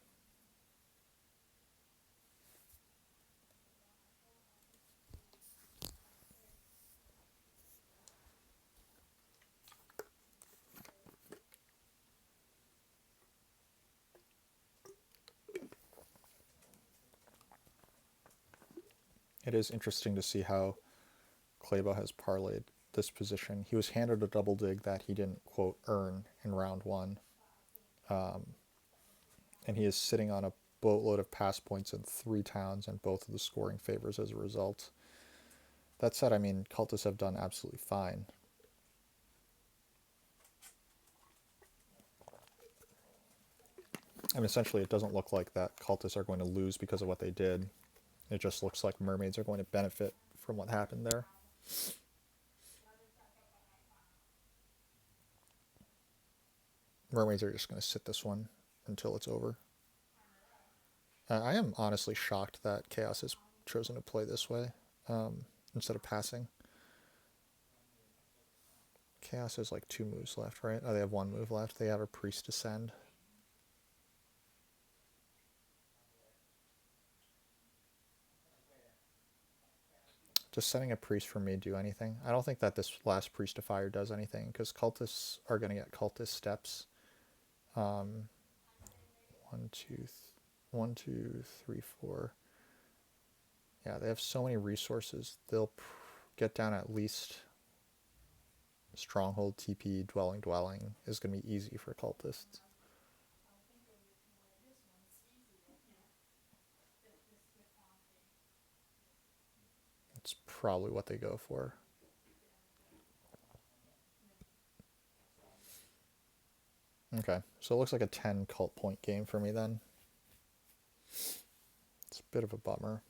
it is interesting to see how Clabo has parlayed this position. He was handed a double dig that he didn't, quote, earn in round one. Um, and he is sitting on a boatload of pass points in 3 towns and both of the scoring favors as a result. That said, I mean, cultists have done absolutely fine. I mean, essentially, it doesn't look like that cultists are going to lose because of what they did. It just looks like mermaids are going to benefit from what happened there. Mermaids are just going to sit this one until it's over. I am honestly shocked that Chaos has chosen to play this way instead of passing. Chaos has like 2 moves left, right? Oh, they have 1 move left. They have a priest descend. Does sending a priest for me do anything? I don't think that this last priest to fire does anything because cultists are going to get cultist steps. Um, one, two, 1, 2, 3, 4. Yeah, they have so many resources. They'll get down at least stronghold, TP, dwelling is going to be easy for cultists. It's probably what they go for. Okay, so it looks like a 10 cult point game for me then. It's a bit of a bummer.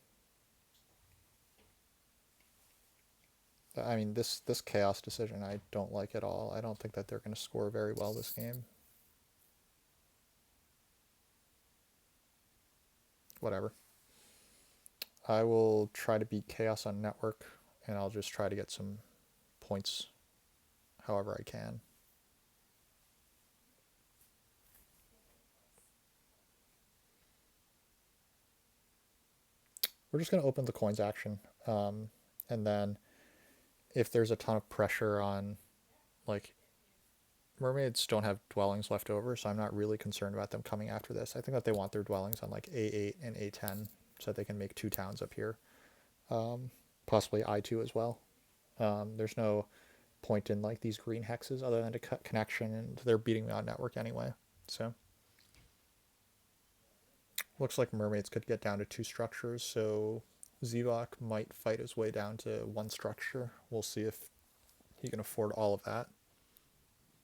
I mean, this chaos decision I don't like at all. I don't think that they're going to score very well this game. Whatever. I will try to beat chaos on network, and I'll just try to get some points however I can. We're just going to open the coins action, and then if there's a ton of pressure on, like, mermaids don't have dwellings left over, so I'm not really concerned about them coming after this. I think that they want their dwellings on like A8 and A10 so that they can make 2 towns up here, possibly I2 as well. There's no point in like these green hexes other than to cut connection, and they're beating me on network anyway. So looks like mermaids could get down to 2 structures, so Zivok might fight his way down to 1 structure. We'll see if he can afford all of that.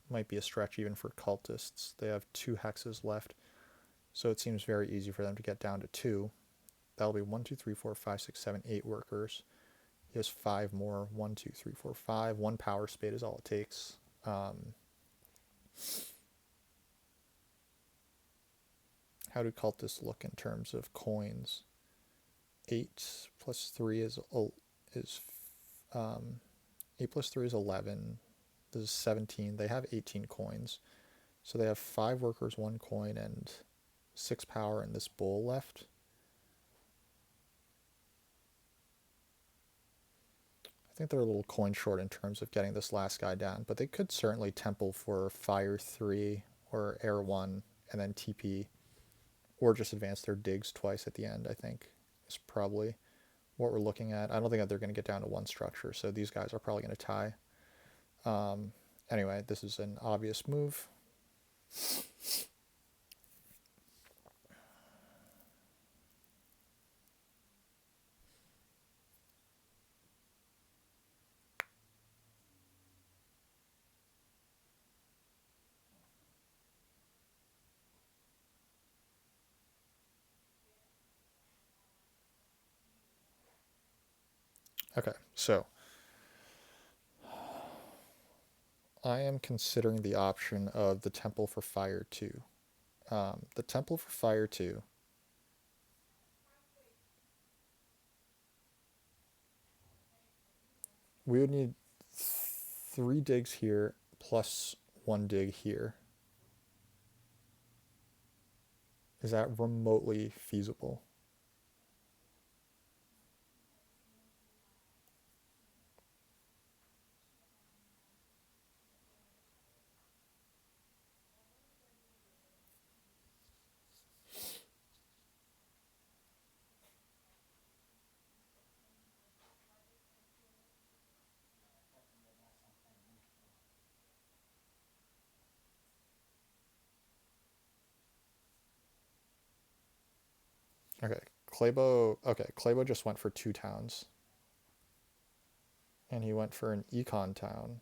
Might be a stretch even for cultists. They have 2 hexes left, so it seems very easy for them to get down to 2. That'll be 1, 2, 3, 4, 5, 6, 7, 8 workers. He has 5 more. 1, 2, 3, 4, 5. 1 power spade is all it takes. How do cultists look in terms of coins? 8 plus 3 is 8 plus 3 is 11. This is 17. They have 18 coins. So they have 5 workers, 1 coin, and 6 power and this bull left. I think they're a little coin short in terms of getting this last guy down, but they could certainly temple for fire 3 or air 1 and then TP, or just advance their digs twice at the end, I think is probably what we're looking at. I don't think that they're going to get down to 1 structure, so these guys are probably going to tie. Anyway, this is an obvious move. Okay, so I am considering the option of the Temple for Fire 2. The Temple for Fire 2, we would need 3 digs here plus 1 dig here. Is that remotely feasible? Okay, Claybo. Okay, Claybo just went for 2 towns, and he went for an econ town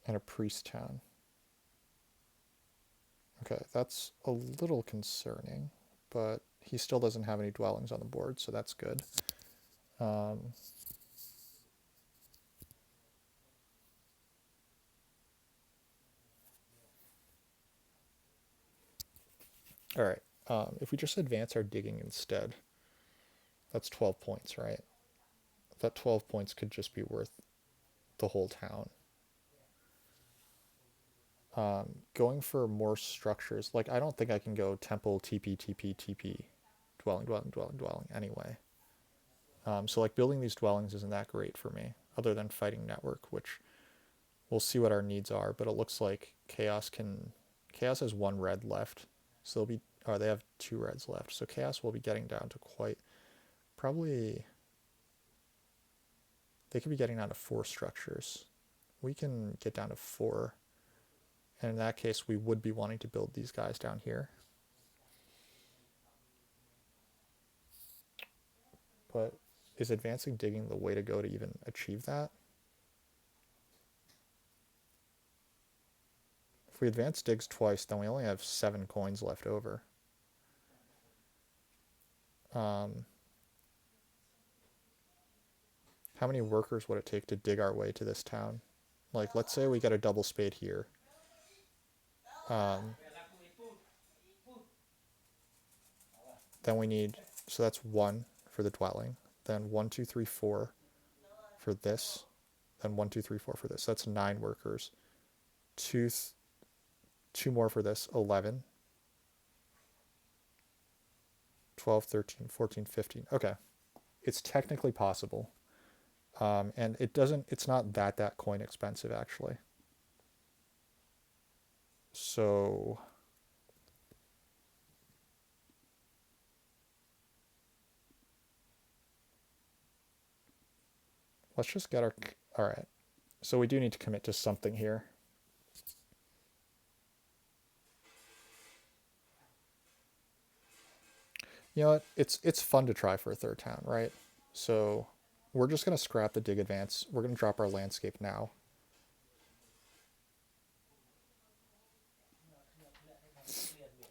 and a priest town. Okay, that's a little concerning, but he still doesn't have any dwellings on the board, so that's good. Um, all right. If we just advance our digging instead, that's 12 points, right? That 12 points could just be worth the whole town. Going for more structures, like I don't think I can go temple, TP, TP, TP, dwelling, dwelling, dwelling, dwelling anyway. So like building these dwellings isn't that great for me, other than fighting network, which we'll see what our needs are. But it looks like chaos has 1 red left, so they'll be, or they have 2 reds left. So chaos will be getting down to quite probably they could be getting down to 4 structures. We can get down to 4, and in that case, we would be wanting to build these guys down here. But is advancing digging the way to go to even achieve that? If we advance digs twice, then we only have 7 coins left over. Um, how many workers would it take to dig our way to this town? Like, let's say we get a double spade here. Um, then we need, so that's 1 for the dwelling. Then 1, 2, 3, 4 for this. Then 1, 2, 3, 4 for this. That's 9 workers. Two, 2 more for this. 11. 12, 13, 14, 15. Okay. It's technically possible. And it's not that coin expensive actually. So let's just get our, all right. So we do need to commit to something here. You know what? It's fun to try for a 3rd town, right? So we're just going to scrap the dig advance. We're going to drop our landscape now.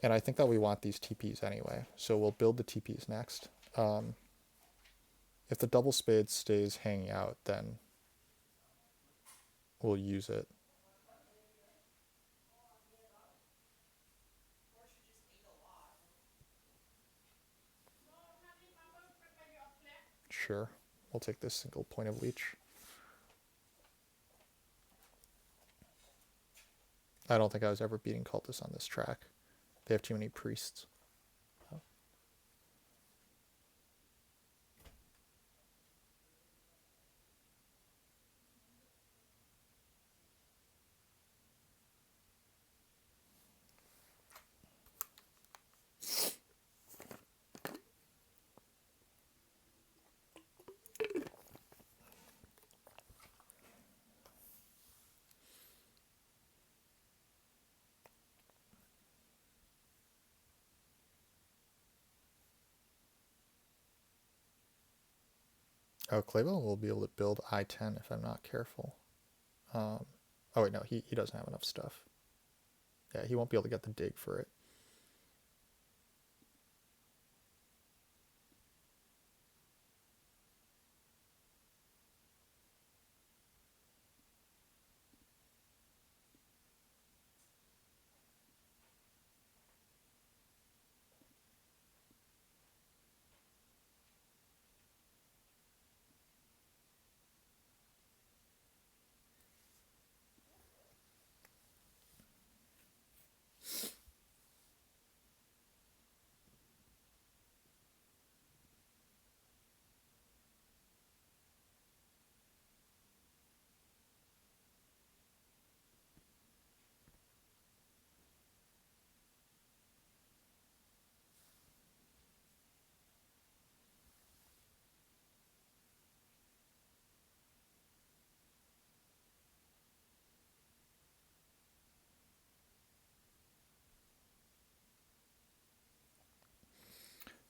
And I think that we want these TPs anyway. So we'll build the TPs next. If the double spade stays hanging out, then we'll use it. Sure. We'll take this single point of leech. I don't think I was ever beating cultists on this track. They have too many priests. Oh, Claybell will be able to build I-10 if I'm not careful. Oh wait, no, he doesn't have enough stuff. Yeah, he won't be able to get the dig for it.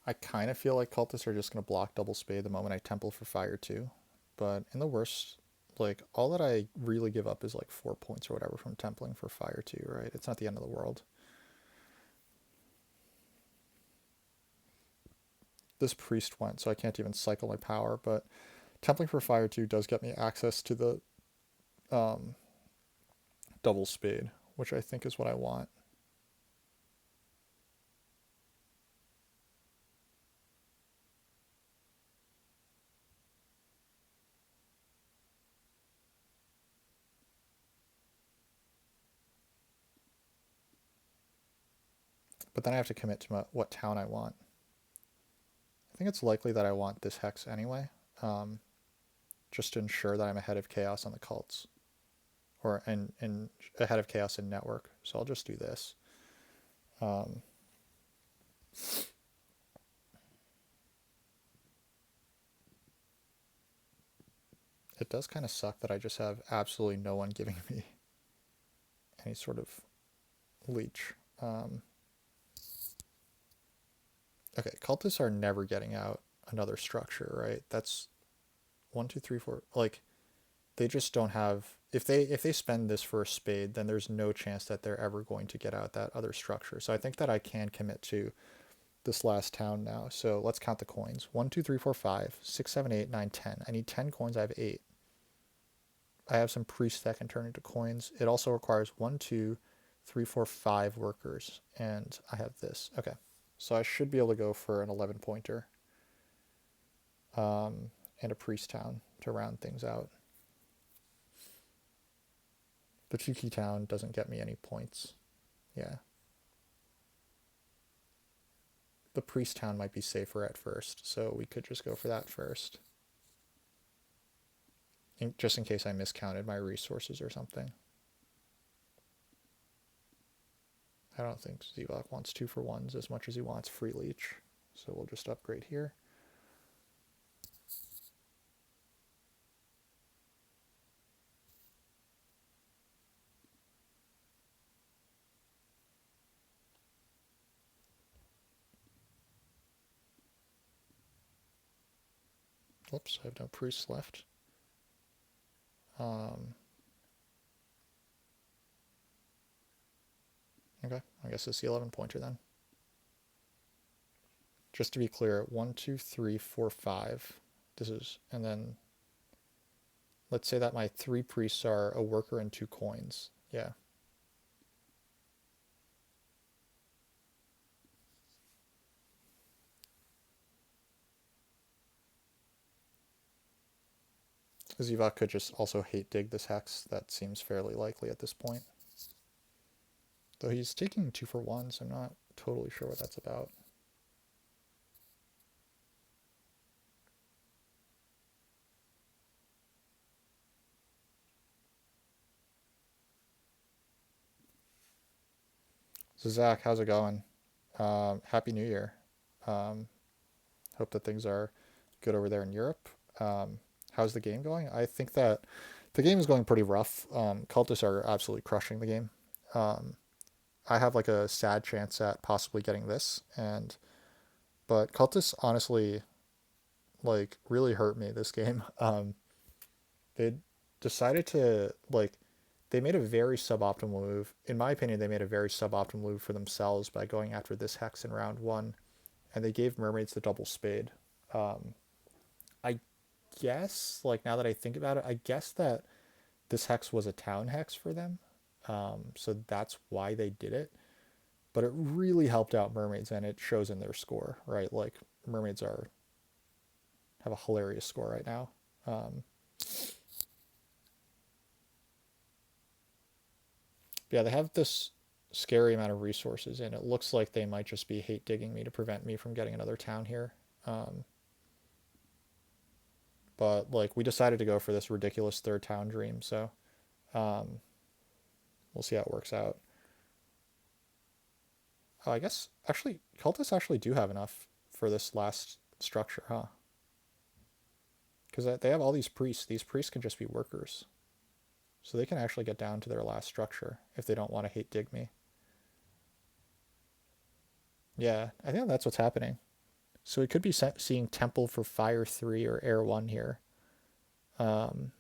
I kind of feel like cultists are just going to block double spade the moment I temple for fire too. But in the worst, like, all that I really give up is like 4 points or whatever from templing for fire too, right? It's not the end of the world. This priest went, so I can't even cycle my power, but templing for fire too does get me access to the um, double spade, which I think is what I want. But then I have to commit to what town I want. I think it's likely that I want this hex anyway, um, just to ensure that I'm ahead of chaos on the cults, or in ahead of chaos in network. So I'll just do this. Um, it does kind of suck that I just have absolutely no one giving me any sort of leech. Okay, cultists are never getting out another structure, right? That's 1, 2, 3, 4. Like, they just don't have. If they spend this for a spade, then there's no chance that they're ever going to get out that other structure. So I think that I can commit to this last town now. So let's count the coins. 1, 2, 3, 4, 5, 6, 7, 8, 9, 10. I need 10 coins. I have 8. I have some priests that can turn into coins. It also requires 1, 2, 3, 4, 5 workers, and I have this. Okay, so I should be able to go for an 11 pointer, and a priest town to round things out. The cheeky town doesn't get me any points. Yeah. The priest town might be safer at first, so we could just go for that first. Just in case I miscounted my resources or something. I don't think Zevok wants 2-for-1s as much as he wants free leech. So we'll just upgrade here. Whoops, I have no priests left. Okay, I guess it's the 11 pointer then. Just to be clear, 1, 2, 3, 4, 5. This is, and then let's say that my 3 priests are a worker and 2 coins. Yeah. Zevok could just also hate dig this hex. That seems fairly likely at this point. Though he's taking 2-for-1s, I'm not totally sure what that's about. So Zach, how's it going? Happy New Year. Hope that things are good over there in Europe. How's the game going? I think that the game is going pretty rough. Cultists are absolutely crushing the game. Um, I have like a sad chance at possibly getting this, but cultists honestly like really hurt me this game. They decided to like they made a very suboptimal move. In my opinion, they made a very suboptimal move for themselves by going after this hex in round one, and they gave mermaids the double spade. I guess, like now that I think about it, I guess that this hex was a town hex for them, so that's why they did it. But it really helped out mermaids, and it shows in their score, right? Like mermaids are have a hilarious score right now. Um, yeah, they have this scary amount of resources, and it looks like they might just be hate digging me to prevent me from getting another town here. Um, but like we decided to go for this ridiculous third town dream, so um, we'll see how it works out. I guess actually cultists actually do have enough for this last structure, huh? Because they have all these priests. These priests can just be workers, so they can actually get down to their last structure if they don't want to hate dig me. Yeah, I think that's what's happening. So we could be seeing Temple for Fire 3 or Air 1 here. Um,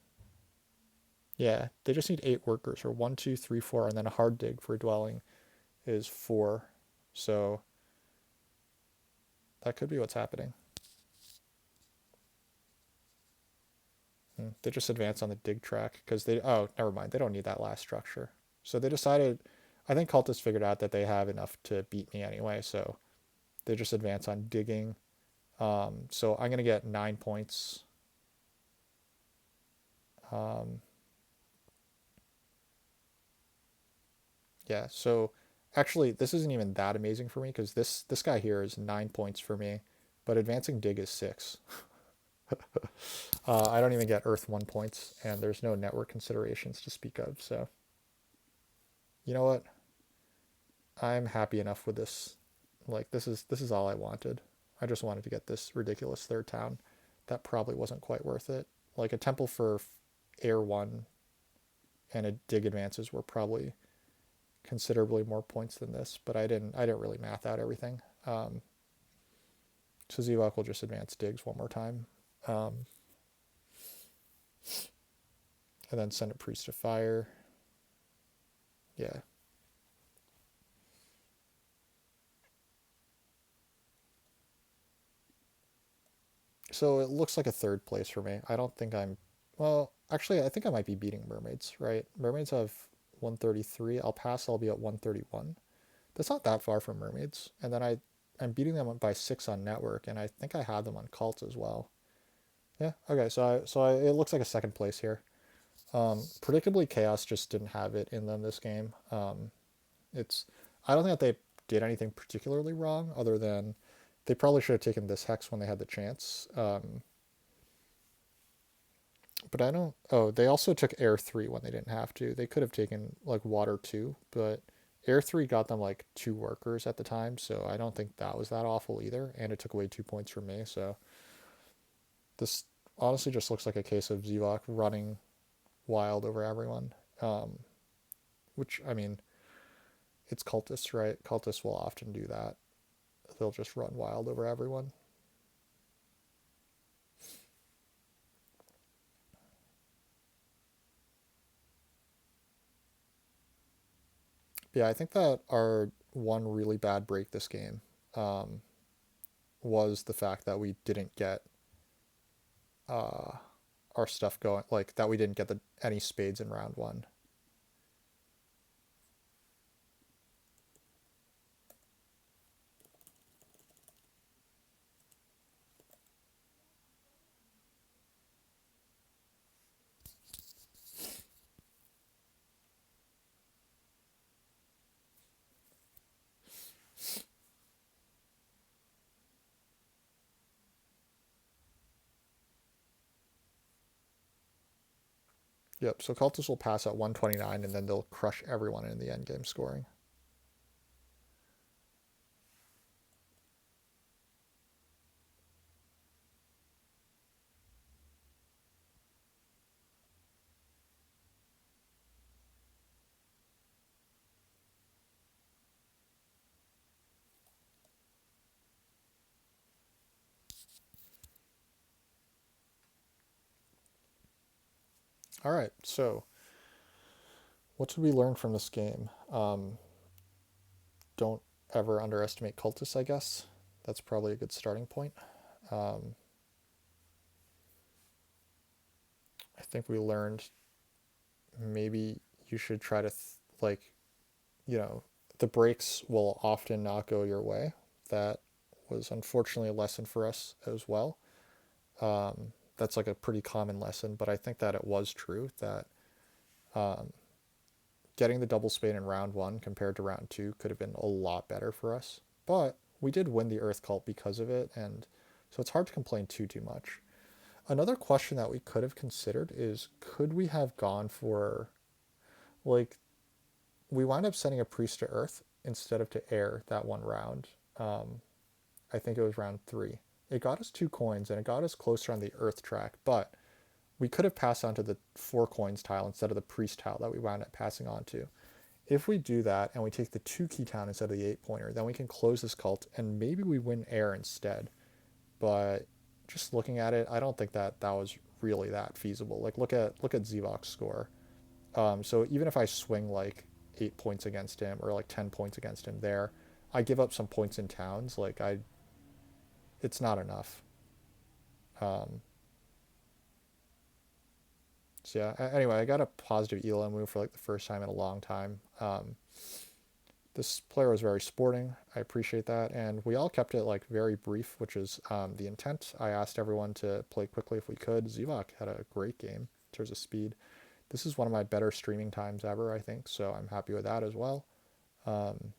yeah, they just need 8 workers, or 1, 2, 3, 4, and then a hard dig for dwelling is 4. So that could be what's happening. They just advance on the dig track because they, oh, never mind. They don't need that last structure. So they decided, I think cultists figured out that they have enough to beat me anyway. So they just advance on digging. So I'm going to get 9 points. Um, yeah, so actually, this isn't even that amazing for me because this guy here is 9 points for me, but advancing dig is 6. I don't even get Earth 1 points, and there's no network considerations to speak of. So, you know what? I'm happy enough with this. Like this is all I wanted. I just wanted to get this ridiculous third town. That probably wasn't quite worth it. Like a temple for Air 1 and a dig advances were probably considerably more points than this, but I didn't really math out everything. So Zevok will just advance digs one more time. Um, and then send a priest to fire. Yeah. So it looks like a third place for me. I don't think I'm, well, actually, I think I might be beating mermaids, right? Mermaids have 133. I'll pass, I'll be at 131. That's not that far from mermaids. And then I'm beating them by 6 on network, and I think I had them on cult as well. Yeah, okay, it looks like a second place here. Predictably, Chaos just didn't have it in them this game. It's I don't think that they did anything particularly wrong, other than they probably should have taken this hex when they had the chance. But I don't. Oh, they also took Air 3 when they didn't have to. They could have taken like Water 2, but Air 3 got them like 2 workers at the time, so I don't think that was that awful either. And it took away 2 points from me, so this honestly just looks like a case of Zevok running wild over everyone. Um, which, I mean, it's cultists, right? Cultists will often do that. They'll just run wild over everyone. Yeah, I think that our one really bad break this game um, was the fact that we didn't get uh, our stuff going, like that we didn't get any spades in round 1. Yep, so cultists will pass at 129 and then they'll crush everyone in the end game scoring. All right, so what did we learn from this game? Don't ever underestimate cultists, I guess. That's probably a good starting point. Um, I think we learned maybe you should try to, like, you know, the breaks will often not go your way. That was unfortunately a lesson for us as well. That's like a pretty common lesson, but I think that it was true that um, getting the double spade in round 1 compared to round 2 could have been a lot better for us. But we did win the Earth Cult because of it, and so it's hard to complain too much. Another question that we could have considered is, could we have gone for, like, we wound up sending a priest to Earth instead of to air that one round. Um, I think it was round 3. It got us 2 coins and it got us closer on the Earth track, but we could have passed on to the 4 coins tile instead of the priest tile that we wound up passing on to. If we do that and we take the 2 key town instead of the 8 pointer, then we can close this cult and maybe we win air instead. but just looking at it, I don't think that that was really that feasible. Like look at Zivok's score. So even if I swing like 8 points against him or like 10 points against him there, I give up some points in towns. Like it's not enough. Um, so yeah. Anyway, I got a positive elo move for like the first time in a long time. This player was very sporting. I appreciate that, and we all kept it like very brief, which is the intent. I asked everyone to play quickly if we could. Zivok had a great game in terms of speed. This is one of my better streaming times ever, I think, so I'm happy with that as well. Um,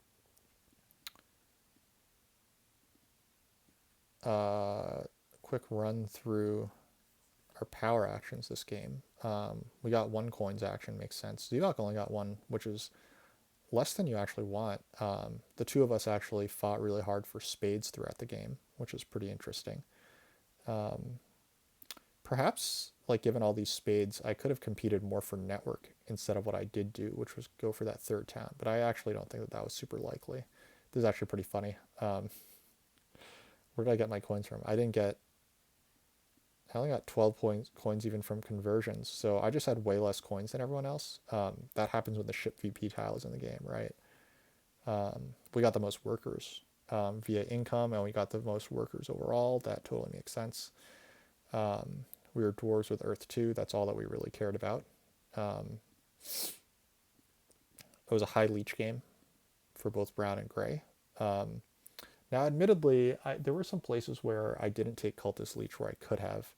quick run through our power actions this game. We got one coins action, makes sense. Zivok only got one, which is less than you actually want. The two of us actually fought really hard for spades throughout the game, which is pretty interesting. Um, Perhaps, like given all these spades, I could have competed more for network instead of what I did do, which was go for that third town. But I actually don't think that that was super likely. This is actually pretty funny. Where did I get my coins from? I only got 12 points coins even from conversions, so I just had way less coins than everyone else. That happens when the ship VP tile is in the game, right? We got the most workers via income, and we got the most workers overall. That totally makes sense. We were dwarves with Earth 2. That's all that we really cared about. Um, it was a high leech game for both brown and gray. Um, Now, admittedly, there were some places where I didn't take cultist leech where I could have,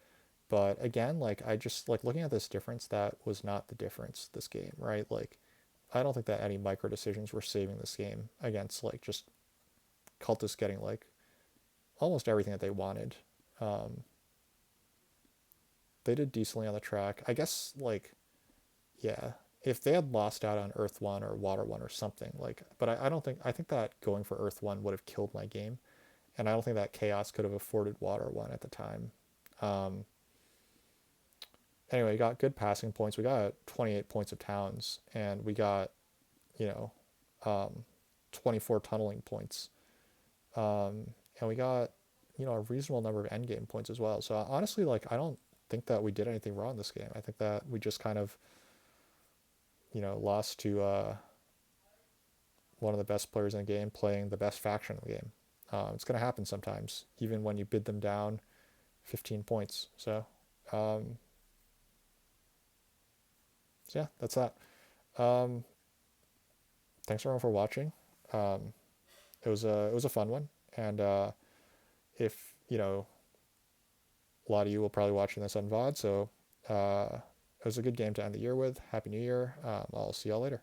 but again, like I just like looking at this difference, that was not the difference this game, right? Like I don't think that any micro decisions were saving this game against like just cultists getting like almost everything that they wanted. Um, they did decently on the track. I guess like yeah, if they had lost out on Earth One or Water One or something like, but I don't think I think that going for Earth One would have killed my game, and I don't think that Chaos could have afforded Water One at the time. Um, anyway, we got good passing points. We got 28 points of towns, and we got you know um, 24 tunneling points, and we got a reasonable number of endgame points as well. So honestly, like I don't think that we did anything wrong this game. I think that we just kind of lost to one of the best players in the game playing the best faction in the game. It's going to happen sometimes, even when you bid them down 15 points. Um, so yeah, that's that. Um, Thanks everyone for watching. Um, it was a fun one, and if a lot of you will probably watching this on VOD, so it was a good game to end the year with. Happy New Year. I'll see y'all later.